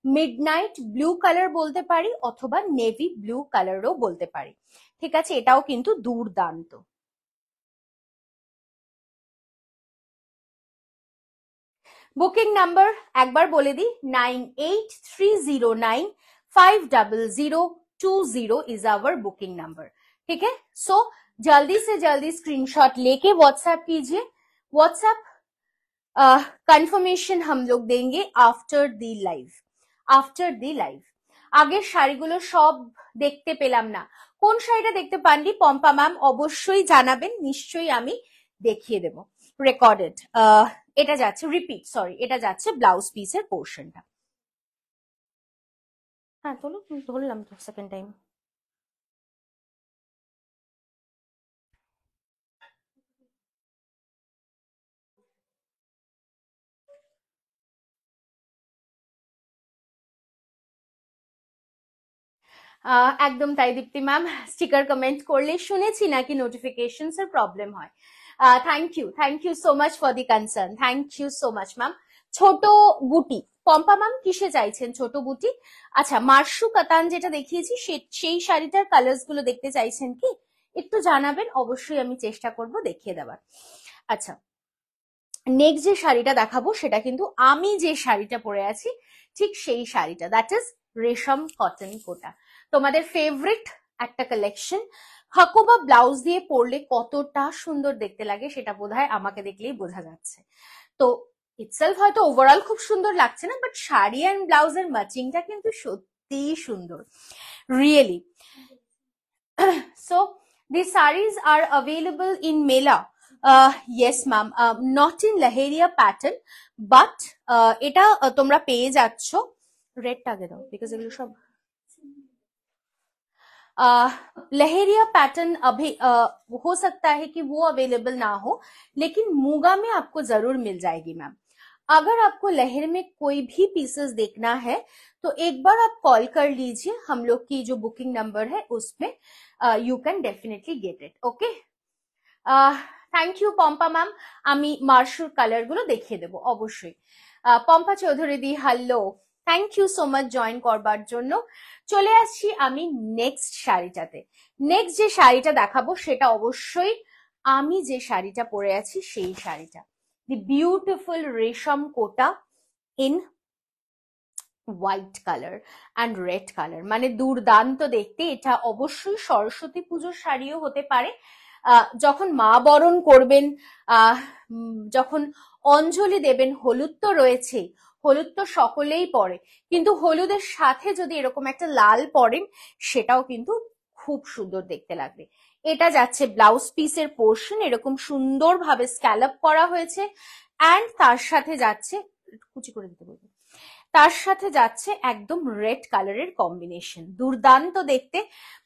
মিডনাইট ব্লু কালার বলতে পারি অথবা নেভি ব্লু কালারও বলতে পারি, ঠিক আছে? এটাও কিন্তু দুর্দান্ত। বুকিং নাম্বার একবার বলে দিই, 9830950020 इज आवर बुकिंग नंबर, ठीक है? सो जल्दी से जल्दी स्क्रीनशॉट लेके व्हाट्सएप कीजिए। व्हाट्सएप कंफर्मेशन हम लोग देंगे after the live, after the live. আগের শাড়িগুলো সব দেখতে পেলাম না, কোন শাড়িটা দেখতে পাননি পম্পা ম্যাম অবশ্যই জানাবেন, নিশ্চয়ই আমি দেখিয়ে দেব রেকর্ডেড। এটা যাচ্ছে রিপিট, সরি, এটা যাচ্ছে ব্লাউজ পিসের পোর্শনটা। হ্যাঁ তোলো, ধরলাম তো সেকেন্ড টাইম। একদম তাই দীপ্তি ম্যাম, স্টিকার কমেন্ট করলে শুনেছি নাকি নোটিফিকেশনস এর প্রবলেম হয়। Thank you so much for the concern, thank you so much ma'am. ছোট বুটি, পম্পা ম্যাম কিসে চাইছেন ছোট বুটি? আচ্ছা, মার্শু কাতান যেটা দেখিয়েছি সেই শাড়িটার কালার্স গুলো দেখতে চাইছেন কি? একটু জানাবেন, অবশ্যই আমি চেষ্টা করব দেখিয়ে দেওয়ার। আচ্ছা, নেক্সট যে শাড়িটা দেখাবো সেটা কিন্তু আমি যে শাড়িটা পরে আছি ঠিক সেই শাড়িটা, দ্যাট ইজ রেশম কটন কোটা, তোমাদের ফেভারিট একটা কালেকশন। হাকুবা ব্লাউজ দিয়ে পরলে কতটা সুন্দর দেখতে লাগে সেটা বোধহয় আমাকে দেখলেই বোঝা যাচ্ছে। তো ইটসেলফ হয়তো ওভারঅল খুব সুন্দর লাগছে না, বাট শাড়ি অ্যান্ড ব্লাউজের ম্যাচিংটা কিন্তু সত্যিই সুন্দর, really. So the saris are available in mela. Yes ma'am, not in leheriya pattern, but এটা তোমরা পেয়ে যাচ্ছ। রেডটা আগে দাও, বিকজ এগুলো সব लहरिया पैटर्न अभी हो सकता है कि वो अवेलेबल ना हो, लेकिन मूगा में आपको जरूर मिल जाएगी मैम। अगर आपको लहर में कोई भी पीसेस देखना है तो एक बार आप कॉल कर लीजिए, हम लोग की जो बुकिंग नंबर है उसमें you can definitely get it. Okay, thank you Pampa ma'am, আমি মার্শুর কালার গুলো দেখিয়ে দেবো অবশ্যই। Pampa Chowdhury di hello, thank you so much join করবার জন্য। চলে আসছি আমি নেক্সট শাড়িটাতে। নেক্সট যে শাড়িটা দেখাবো সেটা অবশ্যই আমি যে শাড়িটা পরে আছি সেই শাড়িটা, the beautiful resham kota in white colour and red colour, মানে দুর্দান্ত দেখতে। এটা অবশ্যই সরস্বতী পুজোর শাড়িও হতে পারে। যখন মা বরণ করবেন, যখন অঞ্জলি দেবেন, হলুদ তো রয়েছেই, হলুদ তো সকলেই পরে, কিন্তু হলুদের সাথে যদি এরকম একটা লাল পরেন সেটাও কিন্তু খুব সুন্দর দেখতে লাগবে। এটা যাচ্ছে ব্লাউজ পিসের পোর্শন, এরকম সুন্দরভাবে স্ক্যালপ করা হয়েছে, অ্যান্ড তার সাথে যাচ্ছে, কুচি করে দিতে বলবো, তার সাথে যাচ্ছে একদম রেড কালারের কম্বিনেশন, দুর্দান্ত দেখতে।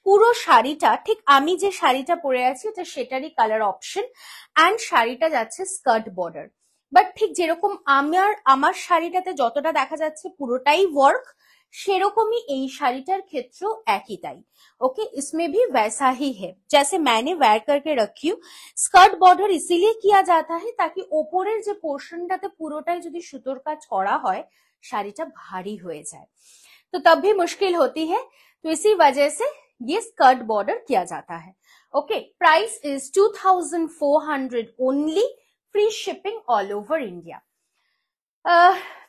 পুরো শাড়িটা ঠিক আমি যে শাড়িটা পরে আছি এটা সেটারই কালার অপশন, অ্যান্ড শাড়িটা যাচ্ছে স্কার্ট বর্ডার, বাট ঠিক যেরকম আমার শাড়িটাতে যতটা দেখা যাচ্ছে পুরোটাই ওয়ার্ক, সেরকমই এই শাড়িটার ক্ষেত্রেও একই তাই। ओके, इसमें भी वैसा ही है जैसे मैंने वेयर करके रखी हूँ। स्कार्ट बॉर्डर इसीलिए किया जाता है ताकि ওপরের যে পোর্শনটাতে পুরোটাই যদি সুতোর কাজ করা হয় শাড়িটা ভারী হয়ে যায়। তো तो तब भी मुश्किल होती है, तो इसी वजह से ये स्कर्ट बॉर्डर किया जाता है। Okay, price is 2400 only, free shipping all over India.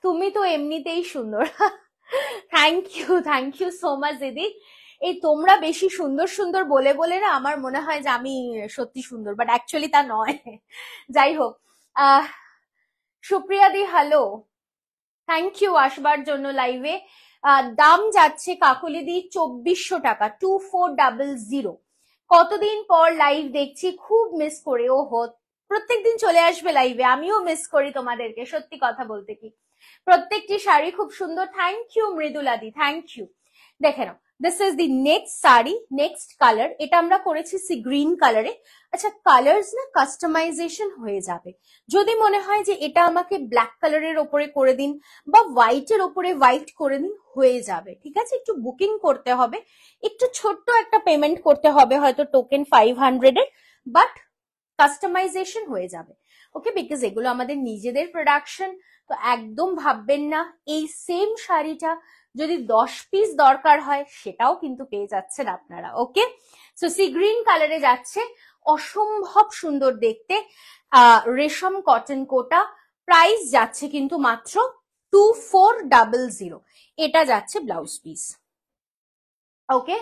তুমি তো এমনিতেই সুন্দর। থ্যাংক ইউ সো মাচ দিদি। এই তোমরা বেশি সুন্দর সুন্দর বলে বলে না আমার মনে হয় যে আমি সত্যি সুন্দর, বাট অ্যাকচুয়ালি তা নয়। যাই হোক, সুপ্রিয়া দি হ্যালো, থ্যাংক ইউ আসবার জন্য লাইভে। দাম যাচ্ছে কাকুলি দি 2400 টাকা, 2400। কতদিন পর লাইভ দেখছি, খুব মিস করে। ও হো, প্রত্যেকদিন চলে আসবে লাইভে, আমিও মিস করি তোমাদেরকে, সত্যি কথা বলতে কি। প্রত্যেকটি শাড়ি খুব সুন্দর, থ্যাংক ইউ মৃদুলাদি, থ্যাংক ইউ। দেখে নাও, this is the next sari, next colour. এটা আমরা করেছি সি গ্রিন কালারে। আচ্ছা, কালার্স না কাস্টমাইজেশন হয়ে যাবে। যদি মনে হয় যে এটা আমাকে ব্ল্যাক কালারের ওপরে করে দিন বা হোয়াইটের ওপরে হোয়াইট করে দিন, হয়ে যাবে, ঠিক আছে। একটু বুকিং করতে হবে, একটু ছোট্ট একটা পেমেন্ট করতে হবে, হয়তো টোকেন 500 এর, বাট কাস্টমাইজেশন হয়ে যাবে। ওকে, বিকজ এগুলো আমাদের নিজেদের প্রোডাকশন, তো একদম ভাববেন না এই সেম শাড়িটা যদি 10 পিস দরকার হয় সেটাও কিন্তু পেয়ে যাচ্ছেন আপনারা। ওকে, সো সি গ্রিন কালারে যাচ্ছে, অসম্ভব সুন্দর দেখতে, রেশম কটন কোটা। প্রাইস যাচ্ছে কিন্তু মাত্র 2400। এটা যাচ্ছে blouse piece. Okay,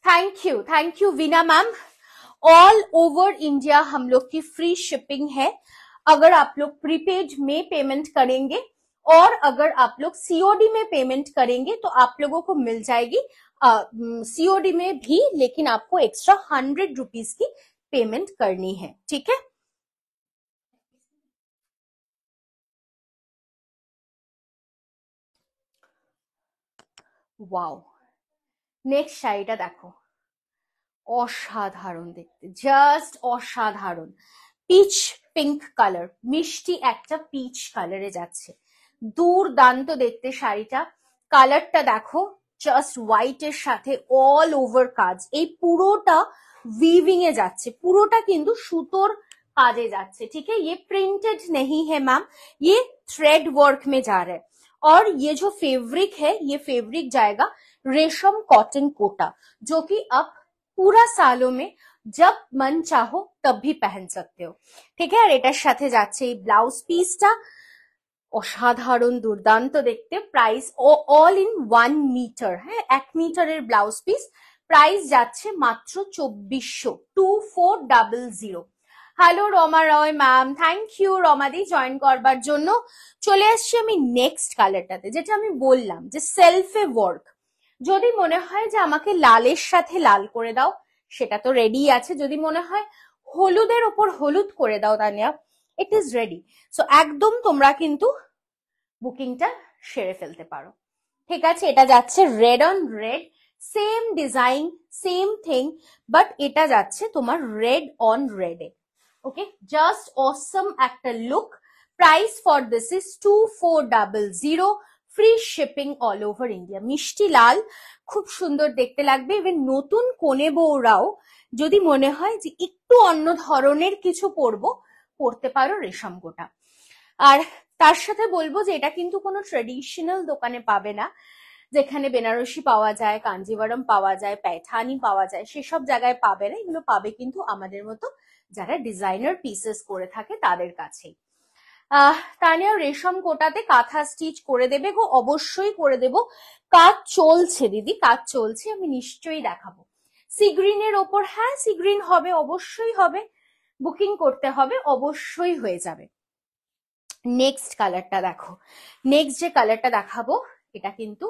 thank you Veena ma'am. All over India हम लोग की फ्री शिपिंग है। अगर आप लोग प्रीपेड में पेमेंट करेंगे और अगर आप लोग सीओडी में पेमेंट करेंगे तो आप लोगों को मिल जाएगी सीओडी में भी, लेकिन आपको एक्स्ट्रा 100 रुपीज की पेमेंट करनी है, ठीक है। वाओ, नेक्स्ट শাড়িটা দেখো, অসাধারণ দেখতে, জাস্ট অসাধারণ। পিচ পিঙ্ক কালার, মিষ্টি একটা পিচ কালারে যাচ্ছে, দুর্দান্ত দেখতে শাড়িটা। কালারটা দেখো, জাস্ট হোয়াইট এর সাথে অল ওভার কাজ, এই পুরোটা वीविंग এ যাচ্ছে, পুরোটা কিন্তু সুতোর কাজে যাচ্ছে, ठीक है। ये प्रिंटेड नहीं है मैम, ये थ्रेड वर्क में जा रहा है। और ये जो फैब्रिक है, ये फैब्रिक जाएगा रेशम कॉटन कोटा, जो कि अब पूरा सालों में जब मन चाहो तब भी पहन सकते हो, ठीक है। আর এটার সাথে যাচ্ছে এই ব্লাউজ পিসটা, অসাধারণ দুর্দান্ত দেখতে। প্রাইস অল ইন 1 মিটার, হ্যাঁ 1 মিটারের ব্লাউজ পিস। প্রাইস যাচ্ছে মাত্র 2400, 2400। Hello Rama Roy ma'am, thank you রমাদি জয়েন করবার জন্য। চলে আসছি আমি নেক্সট কালারটাতে, যেটা আমি বললাম যে সেলফে ওয়ার্ক। যদি মনে হয় যে আমাকে লালের সাথে লাল করে দাও, সেটা তো রেডি আছে। যদি মনে হয় হলুদের ওপর হলুদ করে দাও Tania, it is ready. So একদম তোমরা কিন্তু বুকিংটা সেরে ফেলতে পারো, ঠিক আছে। এটা যাচ্ছে red on red, same design same thing, but এটা যাচ্ছে তোমার রেড অন রেডে। ওকে, জাস্ট অসম একটা look. Price for this is 2400, free shipping all over India. মিষ্টি লাল, খুব সুন্দর দেখতে লাগবে। ইভেন নতুন কনে বউরাও যদি মনে হয় যে একটু অন্য ধরনের কিছু পরবো, পরতে পারো রেশম গোটা। আর তার সাথে বলবো যে এটা কিন্তু কোনো ট্রেডিশনাল দোকানে পাবে না, যেখানে বেনারসি পাওয়া যায়, কাঞ্জিভারম পাওয়া যায়, पैठानी পাওয়া যায়, সেসব জায়গায় পাবে না। এগুলো পাবে কিন্তু আমাদের মতো যারা ডিজাইনার পিসেস করে থাকে তাদের কাছেই। তানিয়া রেশম কোটাতে কাঁথা স্টিচ করে দেবে গো, অবশ্যই করে দেব। কাজ চলছে দিদি, কাজ চলছে, আমি নিশ্চয়ই দেখাবো। সি গ্রিনের ওপর, হ্যাঁ সি গ্রিন হবে, অবশ্যই হবে, বুকিং করতে হবে, অবশ্যই হয়ে যাবে। নেক্সট কালারটা দেখো, নেক্সট যে কালারটা দেখাবো এটা কিন্তু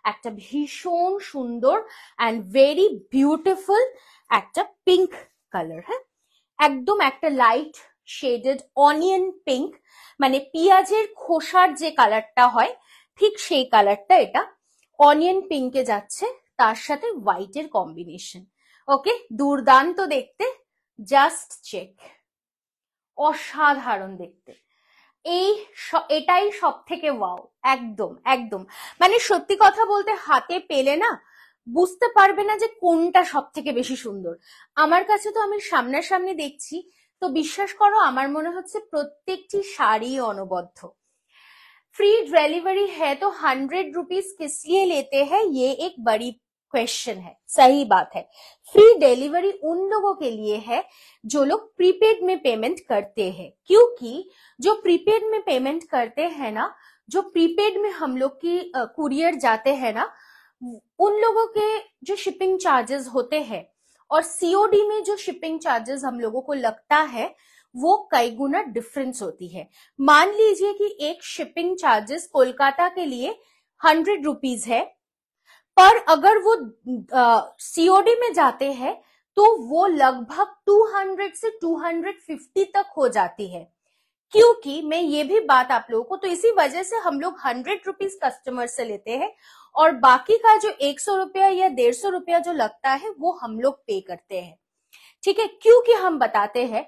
একটা ভীষণ সুন্দর অ্যান্ড ভেরি বিউটিফুল একটা পিঙ্ক কালার, হ্যাঁ একদম একটা লাইট শেডেড অনিয়ন পিঙ্ক, মানে পেঁয়াজের খোসার যে কালারটা হয় ঠিক সেই কালারটা। এটা অনিয়ন পিঙ্কে যাচ্ছে, তার সাথে হোয়াইটের কম্বিনেশন। ওকে, দুর্দান্ত দেখতে, জাস্ট চেক, অসাধারণ দেখতে। এটাই সব থেকে ওয়াও, একদম একদম। মানে সত্যি কথা বলতে হাতে পেলে না বুঝতে পারবে না যে কোনটা সব থেকে বেশি সুন্দর। আমার কাছে তো আমি সামনাসামনি দেখছি, তো বিশ্বাস করো আমার মনে হচ্ছে প্রত্যেকটি শাড়ি অনবদ্য। फ्री डिलीवरी है तो 100 रुपीज किस लिए लेते हैं, ये एक बड़ी क्वेश्चन है। सही बात है, फ्री डिलीवरी उन लोगों के लिए है जो लोग प्रीपेड में पेमेंट करते हैं, क्योंकि जो प्रीपेड में पेमेंट करते हैं ना, जो प्रीपेड में हम लोग की कुरियर जाते हैं ना, उन लोगों के जो शिपिंग चार्जेस होते हैं और सीओडी में जो शिपिंग चार्जेस हम लोगों को लगता है वो कई गुना डिफरेंस होती है। मान लीजिए कि एक शिपिंग चार्जेस कोलकाता के लिए 100 रुपीज है, पर अगर वो सीओडी में जाते हैं तो वो लगभग 200 से 250 तक हो जाती है। क्योंकि मैं ये भी बात आप लोगों को, तो इसी वजह से हम लोग 100 रुपीज कस्टमर से लेते हैं और बाकी का जो 100 रुपया या 150 रुपया जो लगता है वो हम लोग पे करते हैं। ठीक है, क्योंकि हम बताते हैं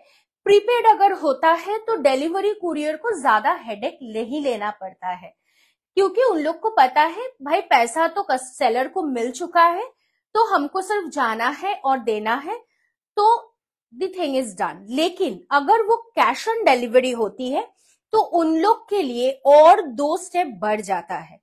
प्रीपेड अगर होता है तो डिलीवरी कुरियर को ज्यादा हेडेक नहीं लेना पड़ता है, क्योंकि उन लोग को पता है भाई पैसा तो सेलर को मिल चुका है, तो हमको सिर्फ जाना है और देना है, तो द थिंग इज डन। लेकिन अगर वो कैश ऑन डिलीवरी होती है तो उन लोग के लिए और 2 स्टेप बढ़ जाता है।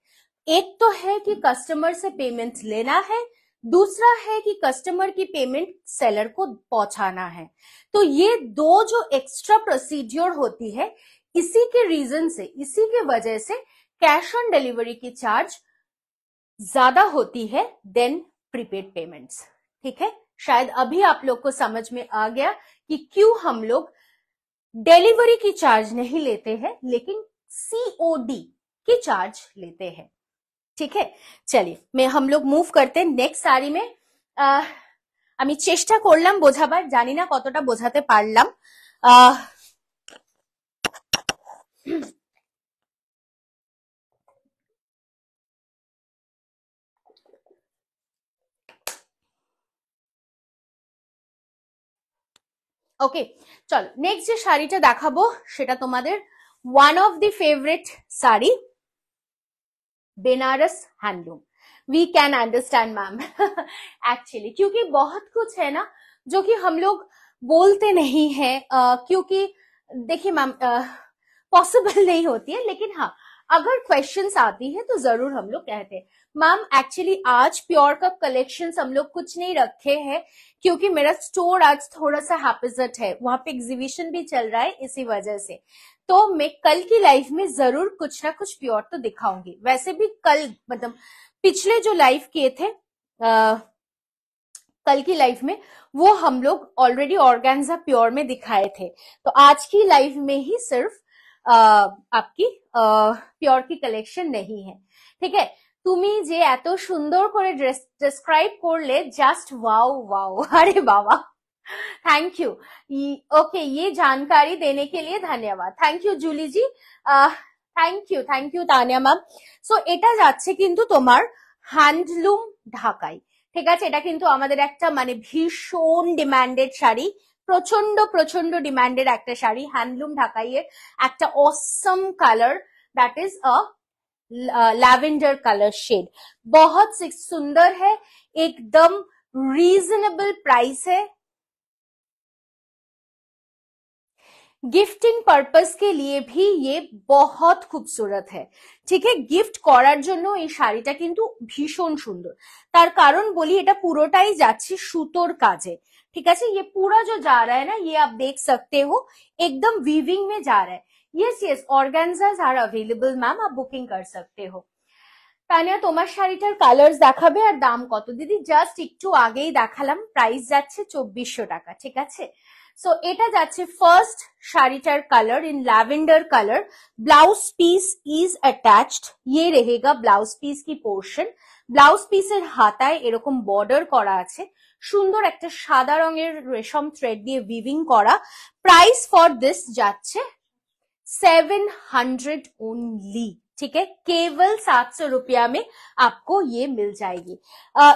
एक तो है कि कस्टमर से पेमेंट लेना है, दूसरा है कि कस्टमर की पेमेंट सेलर को पहुंचाना है। तो ये 2 जो एक्स्ट्रा प्रोसीड्योर होती है, इसी के रीजन से, इसी के वजह से कैश ऑन डिलीवरी की चार्ज ज्यादा होती है देन प्रीपेड पेमेंट्स। ठीक है, शायद अभी आप लोग को समझ में आ गया कि क्यों हम लोग डिलीवरी की चार्ज नहीं लेते हैं लेकिन सीओडी की चार्ज लेते हैं। ठीक है, चलिए हम लोग মুভ করতে নেক্সট শাড়ি মে। আমি চেষ্টা করলাম বোঝাবার, জানি না কতটা বোঝাতে পারলাম। ওকে, চলো নেক্সট যে শাড়িটা দেখাবো সেটা তোমাদের ওয়ান অফ দি ফেভারিট শাড়ি, Banaras handloom. We can understand ma'am actually, क्योंकि बहुत कुछ है ना जो कि हम लोग बोलते नहीं है, क्योंकि देखिए मैम पॉसिबल नहीं होती है, लेकिन हाँ अगर क्वेश्चंस आती है तो जरूर हम लोग कहते हैं। मैम एक्चुअली आज प्योर कप कलेक्शंस हम लोग कुछ नहीं रखे हैं, क्योंकि मेरा स्टोर आज थोड़ा सा हैपेजेट है, वहां पे एग्जीबिशन भी चल रहा है, इसी वजह से। तो मैं कल की लाइफ में जरूर कुछ ना कुछ प्योर तो दिखाऊंगी। वैसे भी कल मतलब पिछले जो लाइव किए थे कल की लाइफ में, वो हम लोग ऑलरेडी ऑर्गेन्जा प्योर में दिखाए थे, तो आज की लाइव में ही सिर्फ आपकी प्योर की कलेक्शन नहीं है। ठीक है, তুমি যে এত সুন্দর করে ডেসক্রাইব করলে, জাস্ট ওয়াও ওয়াও, अरे बाबा थैंक यू। ओके, ये जानकारी देने के लिए धन्यवाद, thank you Julie ji, thank you Tania ma'am. So এটা যাচ্ছে কিন্তু তোমার হ্যান্ডলুম ঢাকাই। ঠিক আছে, এটা কিন্তু আমাদের একটা মানে ভীষণ ডিমান্ডেড শাড়ি, প্রচন্ড প্রচন্ড ডিমান্ডেড একটা শাড়ি, হ্যান্ডলুম ঢাকাইয়ের একটা awesome colour, that is a lavender colour shade. बहुत सुंदर है, एकदम रीजनेबल प्राइस है, गिफ्टिंग पर्पस के लिए भी ये बहुत खूबसूरत है। ठीक है, गिफ्ट করার জন্য এই শাড়িটা কিন্তু ভীষণ সুন্দর। তার কারণ বলি, এটা পুরোটাই যাচ্ছে সুতোর কাজে। ठीक है, ये पूरा जो जा रहा है ना, ये आप देख सकते हो एकदम वीविंग में जा रहा है। Yes yes, organzas are available ma'am, आप बुकिंग कर सकते हो। তানিয়া তোমার শাড়িটার কালার্স দেখাবে আর দাম কত? দিদি জাস্ট একটু আগেই দেখালাম, প্রাইস যাচ্ছে 2400 টাকা। ঠিক আছে, सो এটা যাচ্ছে ফার্স্ট শাড়িটার colour in lavender colour. Blouse piece is attached, ये रहेगा ब्लाउज पीस की पोर्शन। ব্লাউজ পিসের হাতায় এরকম বর্ডার করা আছে, সুন্দর একটা সাদা রঙের রেশম থ্রেড দিয়ে উইভিং করা। প্রাইস ফর দিস যাচ্ছে 700 ओनली। ठीक है, केवल 700 रुपया में आपको ये मिल जाएगी।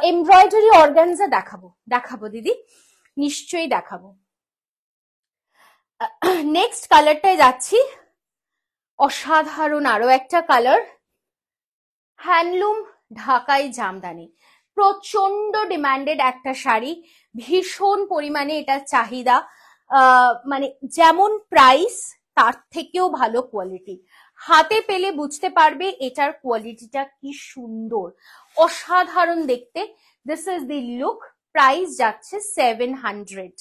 एम्ब्रॉयडरी ऑर्गेन्जा দেখাবো দেখাবো দিদি, নিশ্চয়ই দেখাবো। নেক্সট কালারটায় যাচ্ছি, অসাধারণ আরো একটা কালার, হ্যান্ডলুম ঢাকাই জামদানি। প্রচন্ড ডিমান্ডেড একটা শাড়ি, ভীষণ পরিমাণে এটার চাহিদা, মানে যেমন প্রাইস তার থেকেও ভালো কোয়ালিটি। হাতে পেলে বুঝতে পারবে এটার কোয়ালিটিটা কি সুন্দর, অসাধারণ দেখতে। This is the look, price যাচ্ছে 700।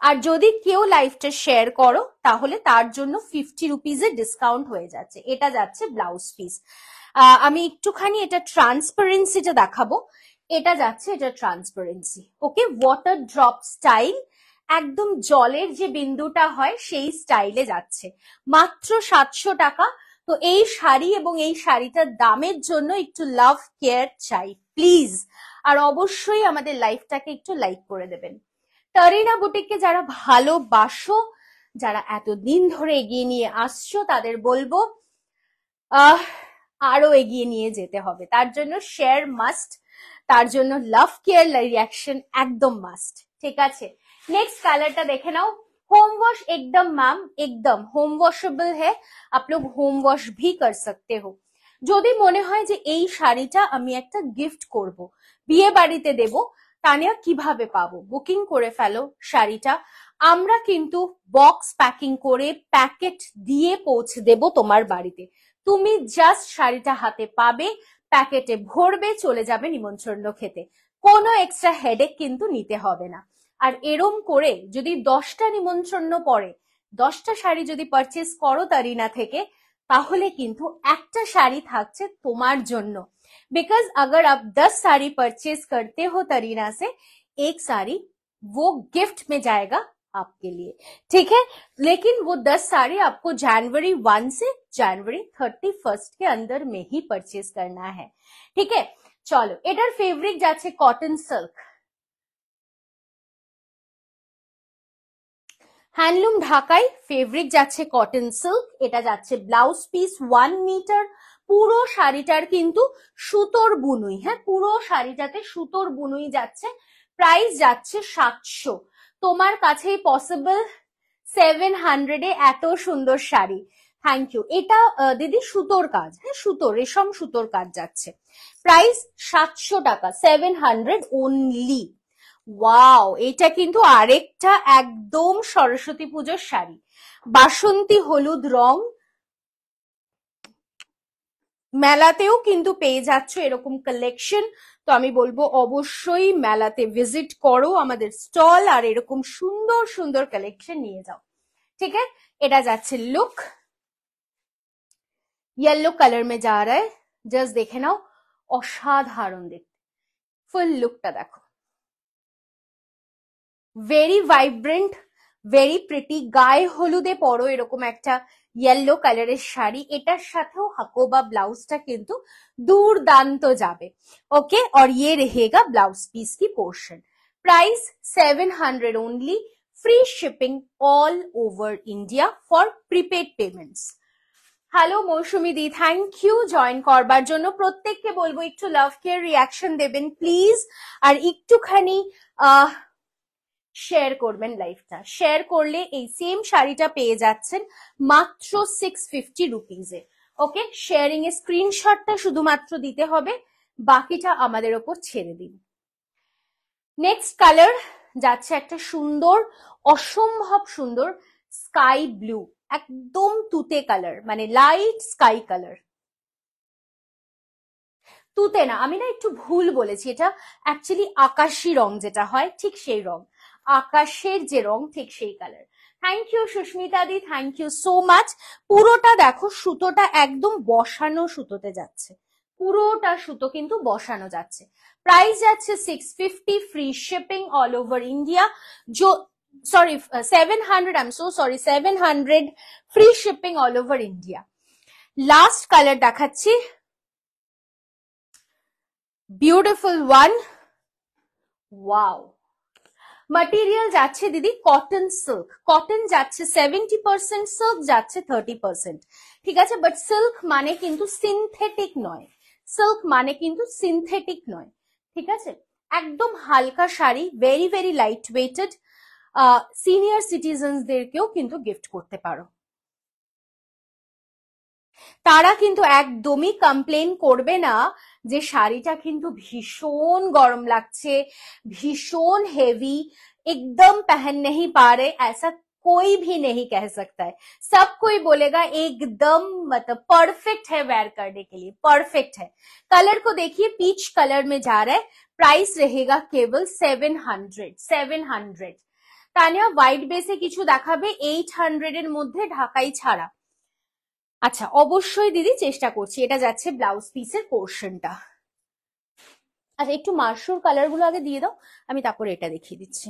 আর যদি কেউ লাইভটা শেয়ার করো তাহলে তার জন্য 50 রুপিজের ডিসকাউন্ট হয়ে যাচ্ছে। এটা যাচ্ছে ব্লাউজ পিস। আমি একটুখানি এটা ট্রান্সপারেন্সিটা দেখাবো। এটা যাচ্ছে, এটা ট্রান্সপারেন্সি, ওকে, ওয়াটার ড্রপ স্টাইল, একদম জলের যে বিন্দুটা হয় সেই স্টাইলে যাচ্ছে, মাত্র 700 টাকা। তো এই শাড়ি এবং এই শাড়িটার দামের জন্য একটু লাভ কেয়ার চাই প্লিজ। আর অবশ্যই আমাদের লাইভটাকে একটু লাইক করে দেবেন। তারিনা বুটিককে যারা ভালোবাসো, যারা এতদিন ধরে এগিয়ে নিয়ে আসছো, তাদের বলবো আরো এগিয়ে নিয়ে যেতে হবে। তার জন্য শেয়ার মাস্ট, তার জন্য লাভ কেয়ার রিয়াকশন একদম মাস্ট। ঠিক আছে, नेक्स्ट कलरটা দেখে নাও। होम वॉश एकदम मैम, एकदम होम वॉशेबल है, आप लोग होम वॉश भी कर सकते हो। যদি মনে হয় যে এই শাড়িটা আমি একটা গিফট করব, বিয়ে বাড়িতে দেব, তানিয়া কিভাবে পাবো? বুকিং করে ফেলো শাড়িটা, আমরা কিন্তু বক্স প্যাকিং করে প্যাকেট দিয়ে পৌঁছে দেব তোমার বাড়িতে। তুমি জাস্ট শাড়িটা হাতে পাবে, প্যাকেটে ভরবে, চলে যাবে নিমন্ত্রণ খেতে, কোনো এক্সট্রা হেডেক কিন্তু নিতে হবে না। আর এরম করে যদি 10টা নিমন্ত্রণ পড়ে, 10টা শাড়ি যদি পারচেস করো তারিনা থেকে, তাহলে কিন্তু একটা শাড়ি থাকছে তোমার জন্য। बिकॉज अगर आप 10 साड़ी परचेज करते हो तरीना से, एक साड़ी वो गिफ्ट में जाएगा आपके लिए, ठीक है। लेकिन वो 10 साड़ी आपको जनवरी 1 से जनवरी 31 के अंदर में ही परचेज करना है, ठीक है। चलो, एटार फेब्रिक जाच्छे कटन सिल्क, হ্যান্ডলুম ঢাকায় ফেব্রিক যাচ্ছে কটন সিল্ক। এটা যাচ্ছে ব্লাউজ পিস 1 মিটার। পুরো শাড়িটার কিন্তু সুতোর বুনুই, হ্যাঁ, পুরো শাড়িটাতে সুতোর বুনুই যাচ্ছে। প্রাইস যাচ্ছে 700। তোমার কাছেই পসিবল 700 এ এত সুন্দর শাড়ি। Thank you. এটা দিদি সুতোর কাজ, হ্যাঁ, সুতো, রেশম সুতোর কাজ যাচ্ছে। প্রাইস 700 টাকা, 700 ওনলি। ওয়াও, এটা কিন্তু আরেকটা একদম সরস্বতী পুজোর শাড়ি, বাসন্তী হলুদ রং। মেলাতেও কিন্তু পেয়ে যাচ্ছ এরকম কালেকশন। তো আমি বলবো অবশ্যই মেলাতে ভিজিট করো আমাদের স্টল, আর এরকম সুন্দর সুন্দর কালেকশন নিয়ে যাও, ঠিক আছে। এটা যাচ্ছে লুক, येलो कलर में जा रहा है, জাস্ট দেখে নাও, অসাধারণ দেখতে। ফুল লুকটা দেখো, ভেরি ভাইব্রেন্ট, ভেরি প্রিটি। গায়ে হলুদে পরো এরকম একটা ইয়েলো কালারের শাড়ি, এটার সাথেও হাকোবা ব্লাউজটা কিন্তু দুর্দান্ত যাবে, ওকে। और ये रहेगा ब्लाउज पीस की portion. Price 700 only, free shipping all over India for prepaid payments. Hello Mousumi দি, থ্যাংক ইউ জয়েন করবার জন্য। প্রত্যেককে বলবো একটু লাভ কেয়ার রিয়াকশন দেবেন প্লিজ, আর একটুখানি শেয়ার করবেন লাইভটা। শেয়ার করলে এই সেম শাড়িটা পেয়ে যাচ্ছেন মাত্র 650 রুপিজে, ওকে। শেয়ারিং এ স্ক্রিনশটটা শুধুমাত্র দিতে হবে, বাকিটা আমাদের ওপর ছেড়ে দিন। নেক্সট কালার যাচ্ছে একটা সুন্দর, অসম্ভব সুন্দর স্কাই ব্লু, একদম তুতে কালার, মানে লাইট স্কাই কালার। তুতে না, আমি না একটু ভুল বলেছি, এটা অ্যাকচুয়ালি আকাশি রং যেটা হয়, ঠিক সেই রং, আকাশের যে রং ঠিক সেই colour. Thank you Susmita the, thank you so much. পুরোটা দেখো, সুতোটা একদম বসানো সুতোতে যাচ্ছে, পুরোটা সুতো কিন্তু বসানো যাচ্ছে। প্রাইস যাচ্ছে 650, free shipping all over India. Sorry 700, I am so sorry, 700 free shipping all over India. Last colour দেখাচ্ছি, বিউটিফুল ওয়ান। ওয়াও, মটেরিয়াল যাচ্ছে দিদি কটন সিল্ক, কটন যাচ্ছে 70%, সিল্ক যাচ্ছে 30%, ঠিক আছে। বাট সিল্ক মানে কিন্তু সিনথেটিক নয়, সিল্ক মানে কিন্তু সিনথেটিক নয়, ঠিক আছে। একদম হালকা sari, very very light weighted, senior সিটিজেনসদেরকেও কিন্তু গিফট করতে পারো। তারা কিন্তু একদমই কমপ্লেন করবে না যে শাড়িটা কিন্তু ভীষণ গরম লাগছে, ভীষণ হেভি, একদম पहन नहीं पा रहे, ऐसा कोई भी नहीं कह सकता है, सब कोई बोलेगा एकदम मतलब परफेक्ट है वेयर करने के लिए, परफेक्ट है। कलर को देखिए, पीच कलर में जा रहा है, प्राइस रहेगा केवल 700। तानिया व्हाइट बेসে কিছু দেখাবে 800 এর মধ্যে ঢাকাই ছাড়া। আচ্ছা অবশ্যই দিদি চেষ্টা করছি। এটা যাচ্ছে ব্লাউজ পিসের পোর্শনটা। আচ্ছা একটু মাশরুম কালার গুলো আগে দিয়ে দাও, আমি তারপরে এটা দেখিয়ে দিচ্ছি।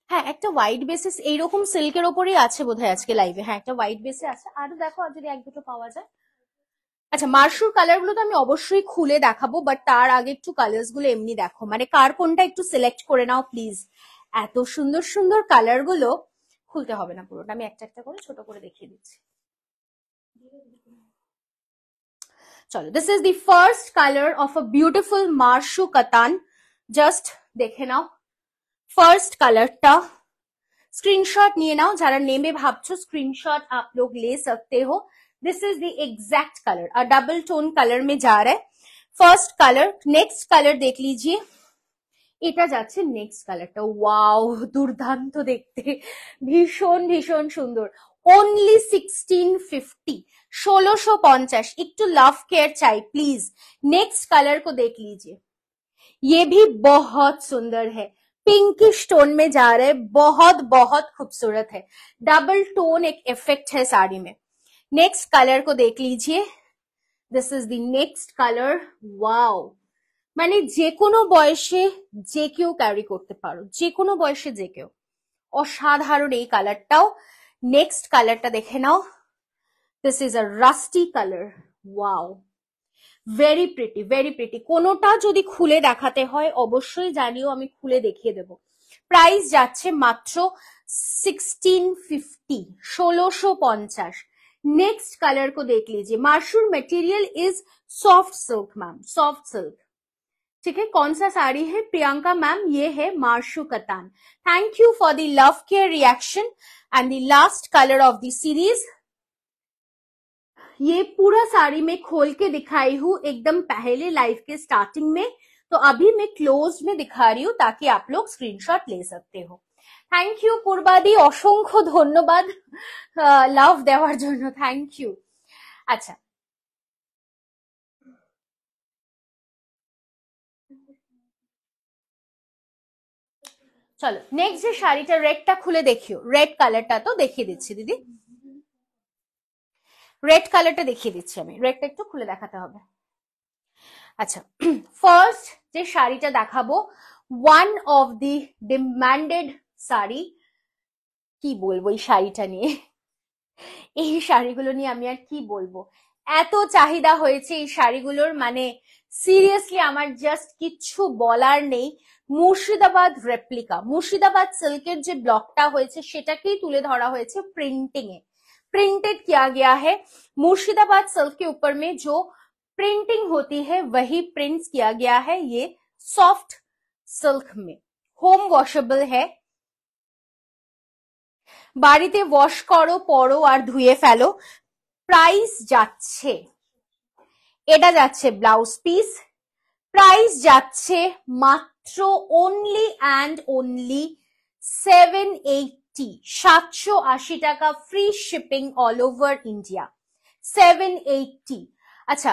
হ্যাঁ একটা হোয়াইট বেসিস এইরকম সিল্কের ওপরেই আছে বোধহয় আজকে লাইভে। হ্যাঁ একটা হোয়াইট বেসে আছে, আরো দেখো আর যদি এক দুটো পাওয়া যায়। আচ্ছা মাশরুম কালার গুলো তো আমি অবশ্যই খুলে দেখাবো, বাট তার আগে একটু কালার্স গুলো এমনি দেখো, মানে কার কোনটা একটু সিলেক্ট করে নাও প্লিজ। এত সুন্দর সুন্দর কালার গুলো, খুলতে হবে না পুরোটা, আমি একটা একটা করে ছোট করে দেখিয়ে দিচ্ছি। চলো, this is the first colour of a beautiful মার্শু কাতান। জাস্ট দেখে নাও ফার্স্ট কালারটা, स्क्रीनशॉट নিয়ে নাও, যারা নেমে ভাবছো स्क्रीनशॉट आप लोग ले सकते हो। This is the exact colour, और डबल टोन कलर में जा रहा है फर्स्ट कलर। नेक्स्ट कलर देख लीजिए, এটা যাচ্ছে নেক্সট কালারটা। ওয়াও দুর্দান্ত দেখতে, ভীষণ ভীষণ সুন্দর। ओनली 1650, 1650। একটু লাভ केयर চাই प्लीज। नेक्स्ट कलर को देख लीजिए, ये भी बहुत सुंदर है, पिंकिश टोन में जा रहा है, बहुत बहुत खूबसूरत है। डबल टोन एक इफेक्ट है साड़ी में। नेक्स्ट कलर को देख लीजिए, this is the next colour. Wow, মানে যে কোনো বয়সে যে কেউ ক্যারি করতে পারো, যে কোনো বয়সে যে কেউ, অসাধারণ এই কালারটাও। নেক্সট কালারটা দেখে নাও, this is a rusty colour. Wow very pretty, very pretty. কোনোটা যদি খুলে দেখাতে হয় অবশ্যই জানিও, আমি খুলে দেখিয়ে দেব। প্রাইস যাচ্ছে মাত্র 1650, 1650। नेक्स्ट कलर को देख लीजिए, mashru material is soft silk ma'am, soft silk. ठीक है, कौन सा साड़ी है प्रियंका मैम? ये है मार्शू katan. Thank you for the love care reaction. And the last colour of the series, ये पूरा साड़ी में खोल के दिखाई हूँ एकदम पहले लाइव के स्टार्टिंग में, तो अभी मैं क्लोज में दिखा रही हूँ ताकि आप लोग स्क्रीनशॉट ले सकते हो। थैंक यू पूर्वादी, असंख्य धन्यवाद लाभ देवार जोन्नो, थैंक यू। अच्छा চলো নেক্সট যে শাড়িটা রেডটা খুলে দেখিও, রেড কালারটা তো দেখিয়ে দিচ্ছি দিদি, রেড কালারটা দেখিয়ে দিচ্ছি আমি, রেডটা একটু খুলে দেখাতে হবে। আচ্ছা ফার্স্ট যে শাড়িটা দেখাবো, one of the demanded sari. কি বলবো এই শাড়িটা নিয়ে, এই শাড়িগুলো নিয়ে আমি আর কি বলবো, এত চাহিদা হয়েছে এই শাড়িগুলোর, মানে সিরিয়াসলি আমার জাস্ট কিচ্ছু বলার নেই। মুর্শিদাবাদ রেপ্লিকা, मुर्शिदाबाद सिल्केर जो ब्लॉकटा হয়েছে সেটাকেই তুলে ধরা হয়েছে प्रिंटिंग এ, प्रिंटेड किया गया है। मुर्शिदाबाद सिल्क के ऊपर में जो प्रिंटिंग होती है वही प्रिंट किया गया है। ये सॉफ्ट सिल्क में होम वॉशेबल है, বাড়িতে ওয়াশ করো পরো আর ধুয়ে ফেলো। প্রাইস যাচ্ছে, এটা যাচ্ছে ব্লাউজ পিস, প্রাইস যাচ্ছে মাত্র অনলি অ্যান্ড অনলি 780, 780 টাকা, free shipping all over India, 780। আচ্ছা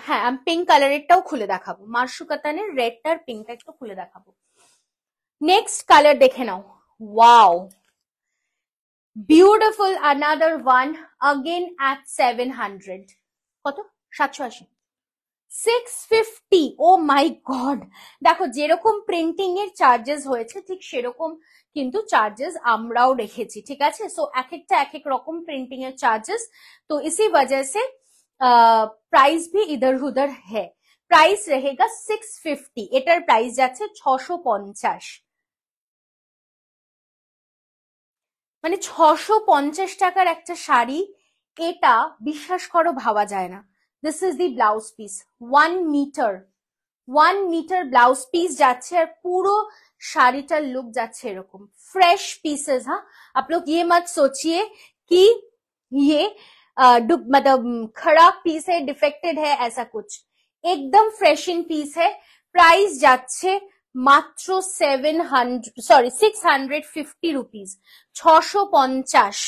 হ্যাঁ আমি পিঙ্ক কালারেরটাও খুলে দেখাবো, মার্শু কাতানের রেডটার পিঙ্কটা একটু খুলে দেখাবো। নেক্সট কালার দেখে নাও, wow beautiful, another one again at 700, কত 780, 650। ও মাই গড, দেখো যেরকম প্রিন্টিং এর চার্জেস হয়েছে ঠিক সেরকম কিন্তু চার্জেস আমরাও রেখেছি, ঠিক আছে। সো এক একটা এক এক রকম প্রিন্টিং এর চার্জেস, তো इसी वजह से प्राइस भी इधर उधर है। प्राइस रहेगा 650, এটার প্রাইস যাচ্ছে 650, মানে 650 টাকার একটা শাড়ি, এটা বিশ্বাস করো ভাবা যায় না। This is the blouse piece, 1 metre, 1 metre blouse piece যাচ্ছে, আর পুরো শাড়িটার लुक যাচ্ছে এরকম फ्रेश पीसेस। हाँ आप लोग ये मत सोचिए कि ये मतलब खराब पीस है, डिफेक्टेड है, ऐसा कुछ, एकदम फ्रेश इन पीस है। प्राइस যাচ্ছে মাত্র 650 রুপিস, 650।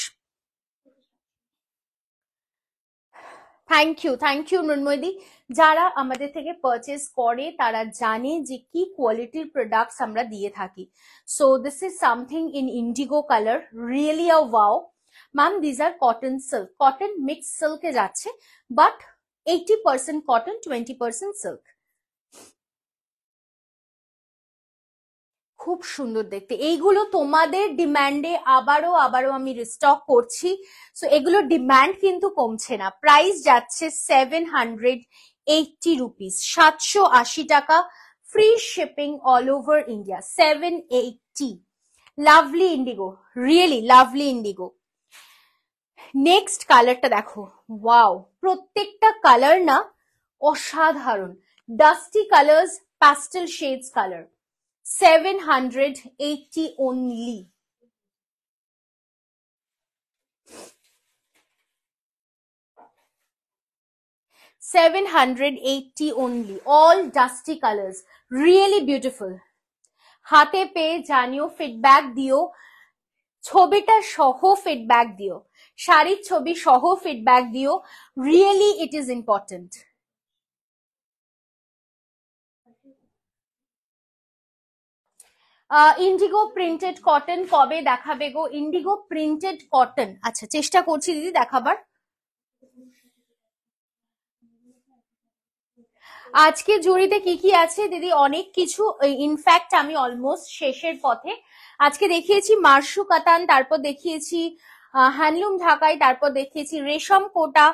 Thank you মৃন্ময়দি। যারা আমাদের থেকে পারচেস করে তারা জানে যে কি কোয়ালিটির প্রোডাক্টস আমরা দিয়ে থাকি। So this is something in indigo colour, really a wow. Ma'am this are cotton silk, cotton mix সিল্কে যাচ্ছে, বাট 80% কটন, 20% সিল্ক। খুব সুন্দর দেখতে। এইগুলো তোমাদের ডিমান্ডে আবারও আমি রিস্টক করছি। সো এগুলো ডিমান্ড কিন্তু কমছে না। প্রাইস যাচ্ছে 780 রুপিস, 780 টাকা, free shipping all over India, 780। Lovely Indigo, really lovely Indigo. Next কালারটা দেখো, ওয়াও, প্রত্যেকটা কালার না অসাধারণ। Dusty colours, pastel shades colour, 780 only. $780 only. All dusty colors. Really beautiful. হাতে পেয়ে জানিও, ফিডব্যাক দিও, ছবিটা সহ ফিডব্যাক দিও, শাড়ির ছবি সহ ফিডব্যাক দিও। Really it is important. Indigo printed cotton কবে দেখাবে গো? ইন্ডিগো প্রিন্টেড কটন, আচ্ছা চেষ্টা করছি দিদি দেখাবার। আজকে জুড়িতে কি কি আছে দিদি? অনেক কিছু, ইনফ্যাক্ট আমি অলমোস্ট শেষের পথে। আজকে দেখিয়েছি মার্শু কাতান, তারপর দেখিয়েছি হ্যান্ডলুম ঢাকাই, তারপর দেখিয়েছি রেশম কোটা,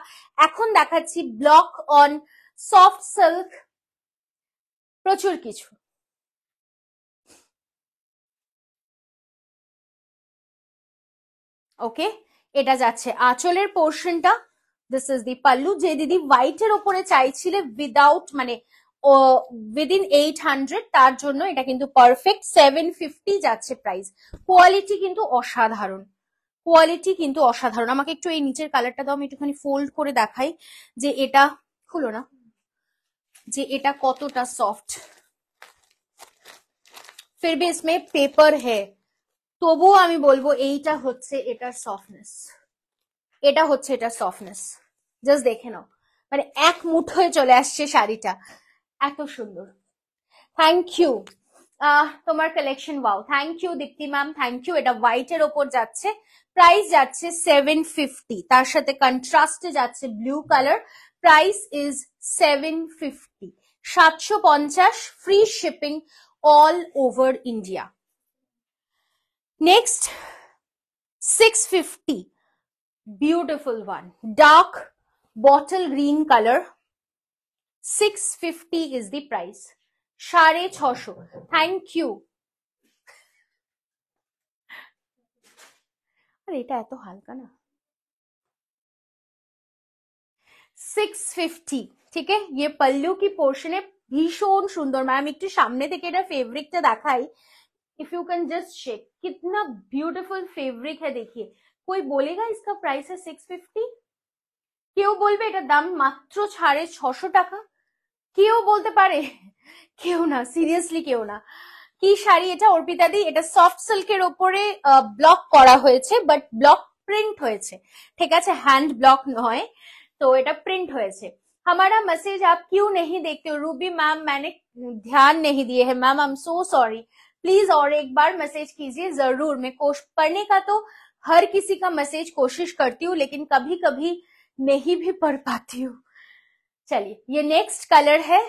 এখন দেখাচ্ছি ব্লক অন সফট সিল্ক, প্রচুর কিছু। ওকে, এটা যাচ্ছে আঁচলের পোর্শনটা। দিস ইজ দি পাল্লু। যে দিদি হোয়াইটের ওপরে চাইছিলে উইদাউট মানে উইদিন 800, তার জন্য এটা কিন্তু পারফেক্ট। 750 যাচ্ছে প্রাইস। কোয়ালিটি কিন্তু অসাধারণ, কোয়ালিটি কিন্তু অসাধারণ। আমাকে একটু এই নিচের কালারটা দাও, আমি একটুখানি ফোল্ড করে দেখাই যে এটা, খুলো না, যে এটা কতটা সফট। ফির ভি ইসমে পেপার হ্যায়, তবুও আমি বলবো এইটা হচ্ছে এটার সফটনেস, এটা হচ্ছে এটার সফটনেস। জাস্ট দেখে নাও, মানে এক মুঠোয় চলে আসছে শাড়িটা, এত সুন্দর। Thank you. তোমার collection wow, thank you Dipti ma'am, thank you. এটা হোয়াইট এর ওপর যাচ্ছে, প্রাইস যাচ্ছে 750, তার সাথে কন্ট্রাস্টে যাচ্ছে blue colour, price is 750, 750, free shipping all over India. Next 650, beautiful one, dark bottle green color, 650 is the price, 650। thank you। আরে এটা এত হালকা না। 650, ঠিক है। ये पल्लू की पोर्शन है, भीषण सुंदर। मैम একটু সামনে থেকে এটা ফেব্রিকটা দেখাই, if you can just check, कितना ब्यूटीफुल फेब्रिक है। देखिए, कोई बोलेगा इसका प्राइस है 650? কেউ বলবে এটার দাম মাত্র 650 টাকা? কেউ বলতে পারে? কেউ না, সিরিয়াসলি কেউ না। কি শাড়ি এটা অর্পিতা দি? এটা সফট সিল্কের ওপরে ব্লক করা হয়েছে, বাট ব্লক প্রিন্ট হয়েছে, ঠিক আছে, হ্যান্ড ব্লক নয়, তো এটা প্রিন্ট হয়েছে। हमारा मैसेज आप क्यों नहीं देखते हो? रूबी मैम मैंने ध्यान नहीं दिए है ma'am, I am so sorry. Please और एक बार मैसेज कीजिए जरूर। मैं पढ़ने का तो हर किसी का मैसेज कोशिश करती हूँ, लेकिन कभी कभी नहीं भी पढ़ पाती हूँ। चलिए, ये नेक्स्ट कलर है,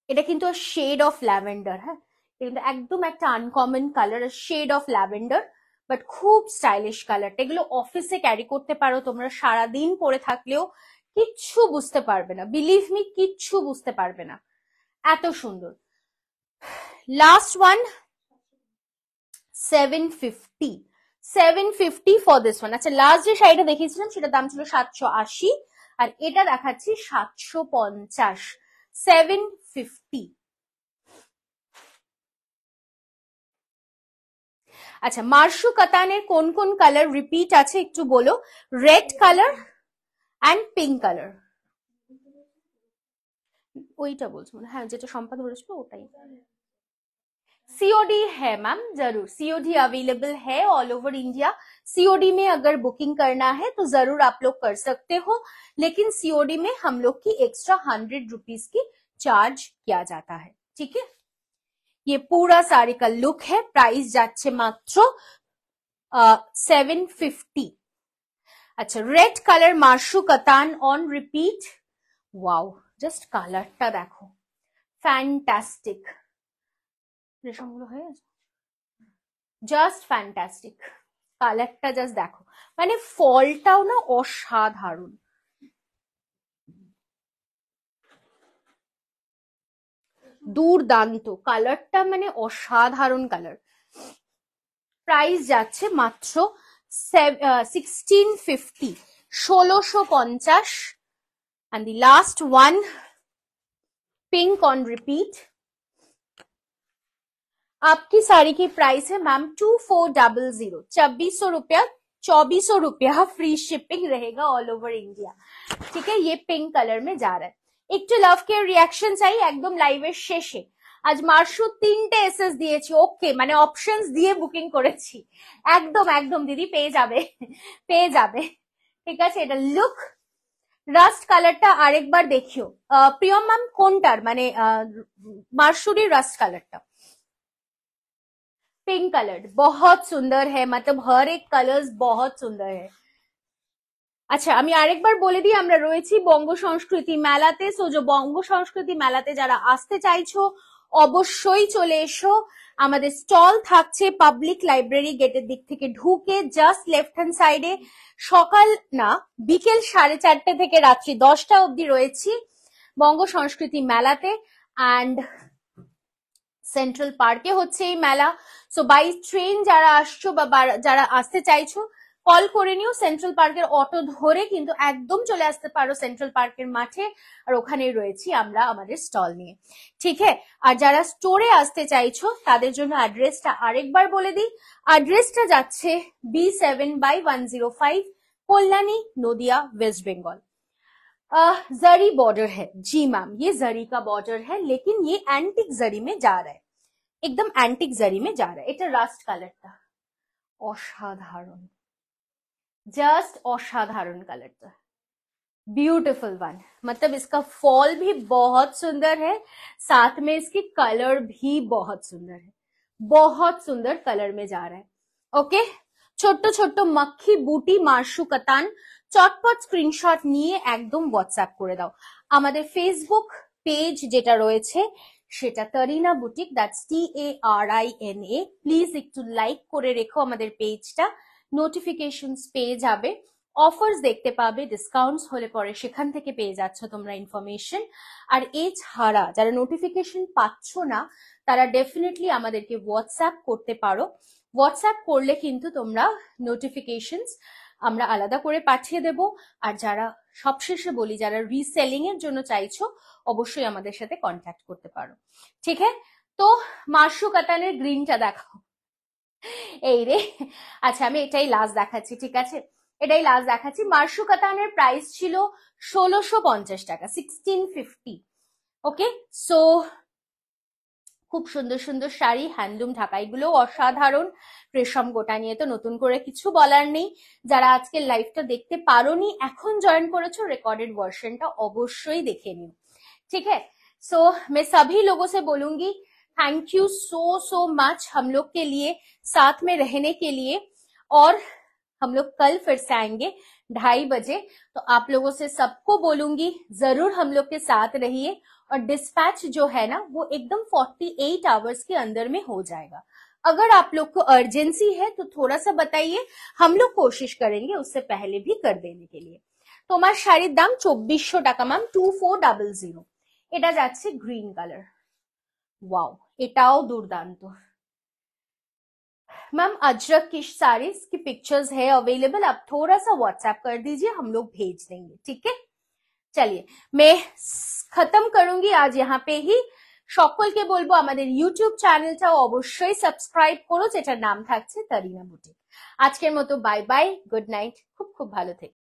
এটা কিন্তু শেড অফ ল্যাভেন্ডার। হ্যাঁ, এটা কিন্তু একদম একটা uncommon colour, shade of lavender, but খুব স্টাইলিশ কালারটা। এগুলো অফিসে ক্যারি করতে পারো তোমরা, সারাদিন পরে থাকলেও কিচ্ছু বুঝতে পারবে না, বিলিভ মি, কিচ্ছু বুঝতে পারবে না, এত সুন্দর। Last one 750, 750 for this one. আচ্ছা, লাস্ট যে শাড়িটা দেখিয়েছিলাম সেটার দাম ছিল 780, আর এটা দেখাচ্ছি 750, 750। আচ্ছা, মার্শু কাতানের কোন কোন কালার রিপিট আছে একটু বলো? Red colour and pink colour. ওইটা বলছো মানে, হ্যাঁ যেটা সম্পাদ বলেছিল ওটাই। सीओडी है मैम, जरूर सीओडी अवेलेबल है ऑल ओवर इंडिया। सीओडी में अगर बुकिंग करना है तो जरूर आप लोग कर सकते हो, लेकिन सीओडी में हम लोग की एक्स्ट्रा 100 रुपीज की चार्ज किया जाता है। ठीक है, ये पूरा साड़ी का लुक है, प्राइस जाच्छे मात्र 750। अच्छा, रेड कलर मार्शू katan on repeat. Wow, just কালারটা দেখো, ফ্যান্টাস্টিক। রেশমগুলো হয়ে গেছে, জাস্ট ফ্যান্টাস্টিক। কালারটা জাস্ট দেখো, মানে ফলটাও না অসাধারণ, দুর্দান্ত কালারটা, মানে অসাধারণ কালার। প্রাইস যাচ্ছে মাত্র 1650, 1650। and the last one pink on repeat। आपकी साड़ी की प्राइस है मैम 2400, 2400 रुपया, 2400 रुपया फ्री शिपिंग रहेगा ऑल ओवर इंडिया। ठीक है, ये पिंक कलर में जा रहा है। একটু লাভ কেয়ার রিয়াকশন চাই একদম লাইভের শেষে। আজ মার্শু 3টে এসএস দিয়েছি, ওকে মানে অপশনস দিয়ে বুকিং করেছি, একদম একদম দিদি পেয়ে যাবে, পেয়ে যাবে। ঠিক আছে, এটা লুক, রাস্ট কালারটা আরেকবার দেখিও। প্রিয়ম ম্যাম কোনটার, মানে মার্শুরি রাস্ট কালারটা? पिंक कलर बहुत सुंदर है, मतलब हर एक कलर्स बहुत सुंदर है। আচ্ছা, আমি আরেকবার বলে দিই, আমরা রয়েছি বঙ্গ সংস্কৃতি মেলাতে। সো যে বঙ্গ সংস্কৃতি মেলাতে যারা আসতে চাইছো অবশ্যই চলে এসো। আমাদের স্টল থাকছে পাবলিক লাইব্রেরি গেটের দিক থেকে ঢুকে জাস্ট লেফট হ্যান্ড সাইডে। সকাল না বিকেল 4:30 থেকে রাত্রি 10টা অবধি রয়েছি বঙ্গ সংস্কৃতি মেলাতে। অ্যান্ড সেন্ট্রাল পার্কে হচ্ছে এই মেলা। সো বাই ট্রেন যারা আসছো বা যারা আসতে চাইছো কল করে নিও, সেন্ট্রাল পার্কের অটো ধরে কিন্তু একদম চলে আসতে পারো সেন্ট্রাল পার্কের মাঠে, আর ওখানেই রয়েছি আমরা আমাদের স্টল নিয়ে। ঠিক আছে, আর যারা স্টোরে আসতে চাইছো তাদের জন্য অ্যাড্রেসটা আরেকবার বলে দিই। অ্যাড্রেসটা যাচ্ছে B7/105 কল্যাণী, নদিয়া, वेस्ट बंगाल। जरी बॉर्डर है जी मैम, ये जरी का बॉर्डर है, लेकिन ये एंटिक जरी में जा रहा है, एकदम एंटिक जरी में जा रहा है। এটা রাস্ট কালারটা অসাধারণ, जस्ट असाधारण कलर था, ब्यूटिफुल वन। मतलब इसका फॉल भी बहुत सुंदर है, साथ में इसकी कलर भी बहुत सुंदर है, बहुत सुंदर कलर में जा रहा है। ओके, ছোট্ট ছোট্ট মক্খি বুটি মার্শু কাতান চটপট স্ক্রিনশট নিয়ে একদম হোয়াটসঅ্যাপ করে দাও। আমাদের ফেসবুক পেজ যেটা রয়েছে সেটা তরিনা বুটিক, দ্যাটস TARINA। প্লিজ একটু লাইক করে রেখো আমাদের পেজটা, নোটিফিকেশনস পেয়ে যাবে, অফার্স দেখতে পাবে, ডিসকাউন্টস হলে পরে সেখান থেকে পেয়ে যাচ্ছ তোমরা ইনফরমেশন। আর এছাড়া যারা নোটিফিকেশন পাচ্ছ না তারা ডেফিনেটলি আমাদেরকে হোয়াটসঅ্যাপ করতে পারো। হোয়াটসঅ্যাপ করলে কিন্তু তোমরা নোটিফিকেশনস আমরা আলাদা করে পাঠিয়ে দেব। আর যারা সবশেষে বলি, যারা রিসেলিং এর জন্য চাইছো অবশ্যই আমাদের সাথে কন্ট্যাক্ট করতে পারো। ঠিক আছে, তো মার্শু কাতানের গ্রিনটা দেখাও এই রে। আচ্ছা, আমি এটাই লাস্ট দেখাচ্ছি, ঠিক আছে, এটাই লাস্ট দেখাচ্ছি। মার্শু কাতানের প্রাইস ছিল 1650 টাকা, 1650। ওকে, সো খুব সুন্দর সুন্দর শাড়ি, হ্যান্ডলুম ঢাকাইগুলো অসাধারণ। রেশম গোটা নিয়ে তো নতুন করে কিছু বলার নেই। যারা আজকের লাইভটা দেখতে পারোনি, এখন জয়েন করেছো, রেকর্ডেড ভার্সনটা অবশ্যই দেখে নিও। ठीक है, सो मैं सभी लोगों से बोलूंगी थैंक यू सो मच हम लोग के लिए साथ में रहने के लिए। और हम लोग कल फिर से आएंगे 2:30 बजे, तो आप लोगों से सबको बोलूंगी जरूर हम लोग के साथ रहिए। और डिस्पैच जो है ना वो एकदम 48 आवर्स के अंदर में हो जाएगा। अगर आप लोग को अर्जेंसी है तो थोड़ा सा बताइए, हम लोग कोशिश करेंगे उससे पहले भी कर देने के लिए। তোমার শাড়ির দাম 2400 টাকা ম্যাম, 2400। এটা যাচ্ছে গ্রিন কালার, ওয়াও এটাও দুর্দান্ত। मैम अजरक की साड़ीज की पिक्चर्स है अवेलेबल, आप थोड़ा सा व्हाट्सएप कर दीजिए, हम लोग भेज देंगे। ठीक है, चलिए मैं खत्म करूंगी आज यहाँ पे ही। সকলকে বলবো আমাদের ইউটিউব চ্যানেলটাও অবশ্যই সাবস্ক্রাইব করো, যেটার নাম থাকছে তরিনা বুটিক। আজকের মতো বাই বাই, গুড নাইট, খুব খুব ভালো থেকো।